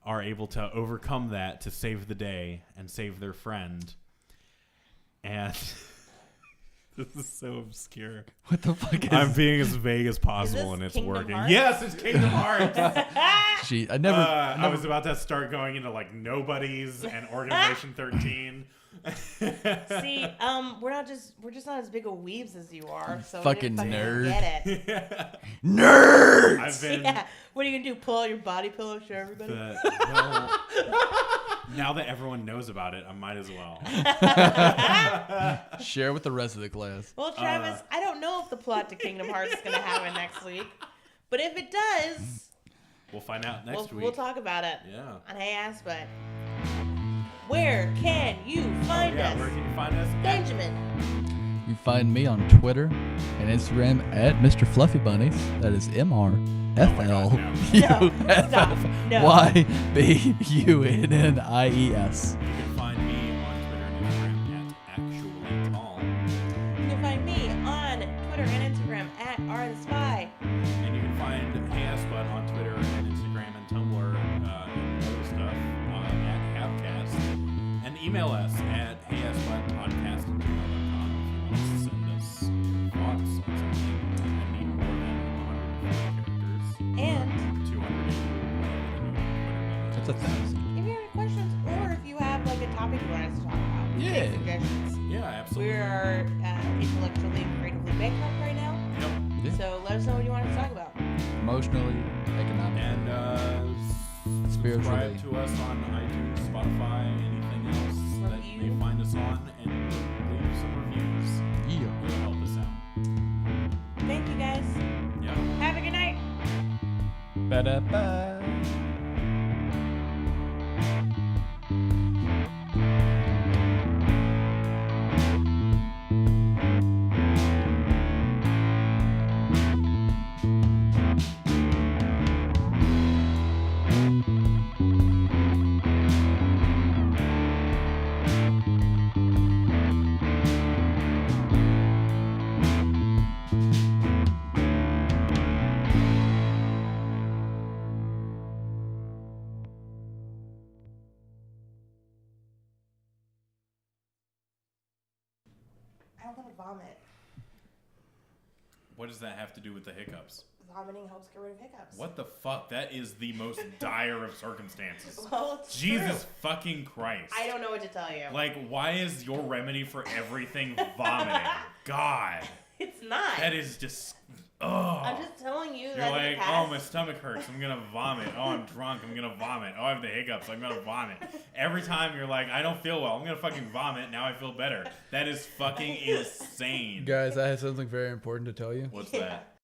Speaker 2: are able to overcome that to save the day and save their friend. And this is so obscure.
Speaker 3: What the fuck is
Speaker 2: I'm being as vague as possible, and it's
Speaker 1: Kingdom
Speaker 2: working.
Speaker 1: Hearts?
Speaker 2: Yes, it's Kingdom Hearts.
Speaker 3: Gee, I
Speaker 2: I
Speaker 3: never
Speaker 2: was about to start going into like Nobodies and Organization 13.
Speaker 1: See, we're just not as big of weebs as you are, so
Speaker 3: fucking
Speaker 1: we didn't
Speaker 3: nerd.
Speaker 1: get it.
Speaker 3: Nerds!
Speaker 2: I've been
Speaker 1: Yeah. What are you gonna do? Pull out your body pillow, show everybody?
Speaker 2: now that everyone knows about it, I might as well.
Speaker 3: Share with the rest of the class.
Speaker 1: Well, Travis, I don't know if the plot to Kingdom Hearts is gonna happen next week, but if it does,
Speaker 2: We'll find out next week.
Speaker 1: we'll talk about it.
Speaker 2: Yeah.
Speaker 1: On Hey Assbutt. Where can you find us?
Speaker 2: Where can you find us?
Speaker 1: Benjamin.
Speaker 3: You find me on Twitter and Instagram at Mr. Fluffy Bunnies. That is MrFLUFFYBUNNIES.
Speaker 2: You can find me on Twitter and Instagram at Actually Tall.
Speaker 1: You can find me on Twitter and Instagram at RTheSpy.
Speaker 2: And you can find Hey Assbutt on Twitter and Instagram and Tumblr and other stuff at Havcast. And email us at heyassbuttpodcast@gmail.com if you want to send us thoughts on something. I need more than 150 characters.
Speaker 1: And
Speaker 2: 200.
Speaker 3: That's 1,000.
Speaker 1: if you have any questions or if you have like a topic you want us to talk about, we
Speaker 3: Yeah.
Speaker 1: take suggestions.
Speaker 2: Yeah, absolutely.
Speaker 1: We're intellectually and creatively bankrupt right now,
Speaker 2: Yep.
Speaker 3: Yeah.
Speaker 1: so let us know what you want us to talk about.
Speaker 3: Emotionally, economically.
Speaker 2: And
Speaker 3: Spiritually.
Speaker 2: subscribe to us on iTunes, Spotify, anything else that you may find us on, and leave some reviews.
Speaker 3: Yeah.
Speaker 2: It'll help us out.
Speaker 1: Thank you guys.
Speaker 2: Yeah.
Speaker 1: Have a good night.
Speaker 3: Ba-da-ba.
Speaker 1: I don't want to vomit.
Speaker 2: What does that have to do with the hiccups?
Speaker 1: Vomiting helps get rid of hiccups.
Speaker 2: What the fuck? That is the most dire of circumstances.
Speaker 1: Well, it's
Speaker 2: Jesus
Speaker 1: true.
Speaker 2: fucking Christ.
Speaker 1: I don't know what to tell you.
Speaker 2: Like, why is your remedy for everything vomiting? God.
Speaker 1: It's not.
Speaker 2: That is just...
Speaker 1: I'm just telling you
Speaker 2: You're
Speaker 1: that
Speaker 2: like,
Speaker 1: in the
Speaker 2: oh,
Speaker 1: past,
Speaker 2: my stomach hurts. I'm going to vomit. Oh, I'm drunk. I'm going to vomit. Oh, I have the hiccups. I'm going to vomit. Every time you're like, I don't feel well. I'm going to fucking vomit. Now I feel better. That is fucking insane.
Speaker 3: Guys, I have something very important to tell you.
Speaker 2: What's
Speaker 1: Yeah.
Speaker 2: that?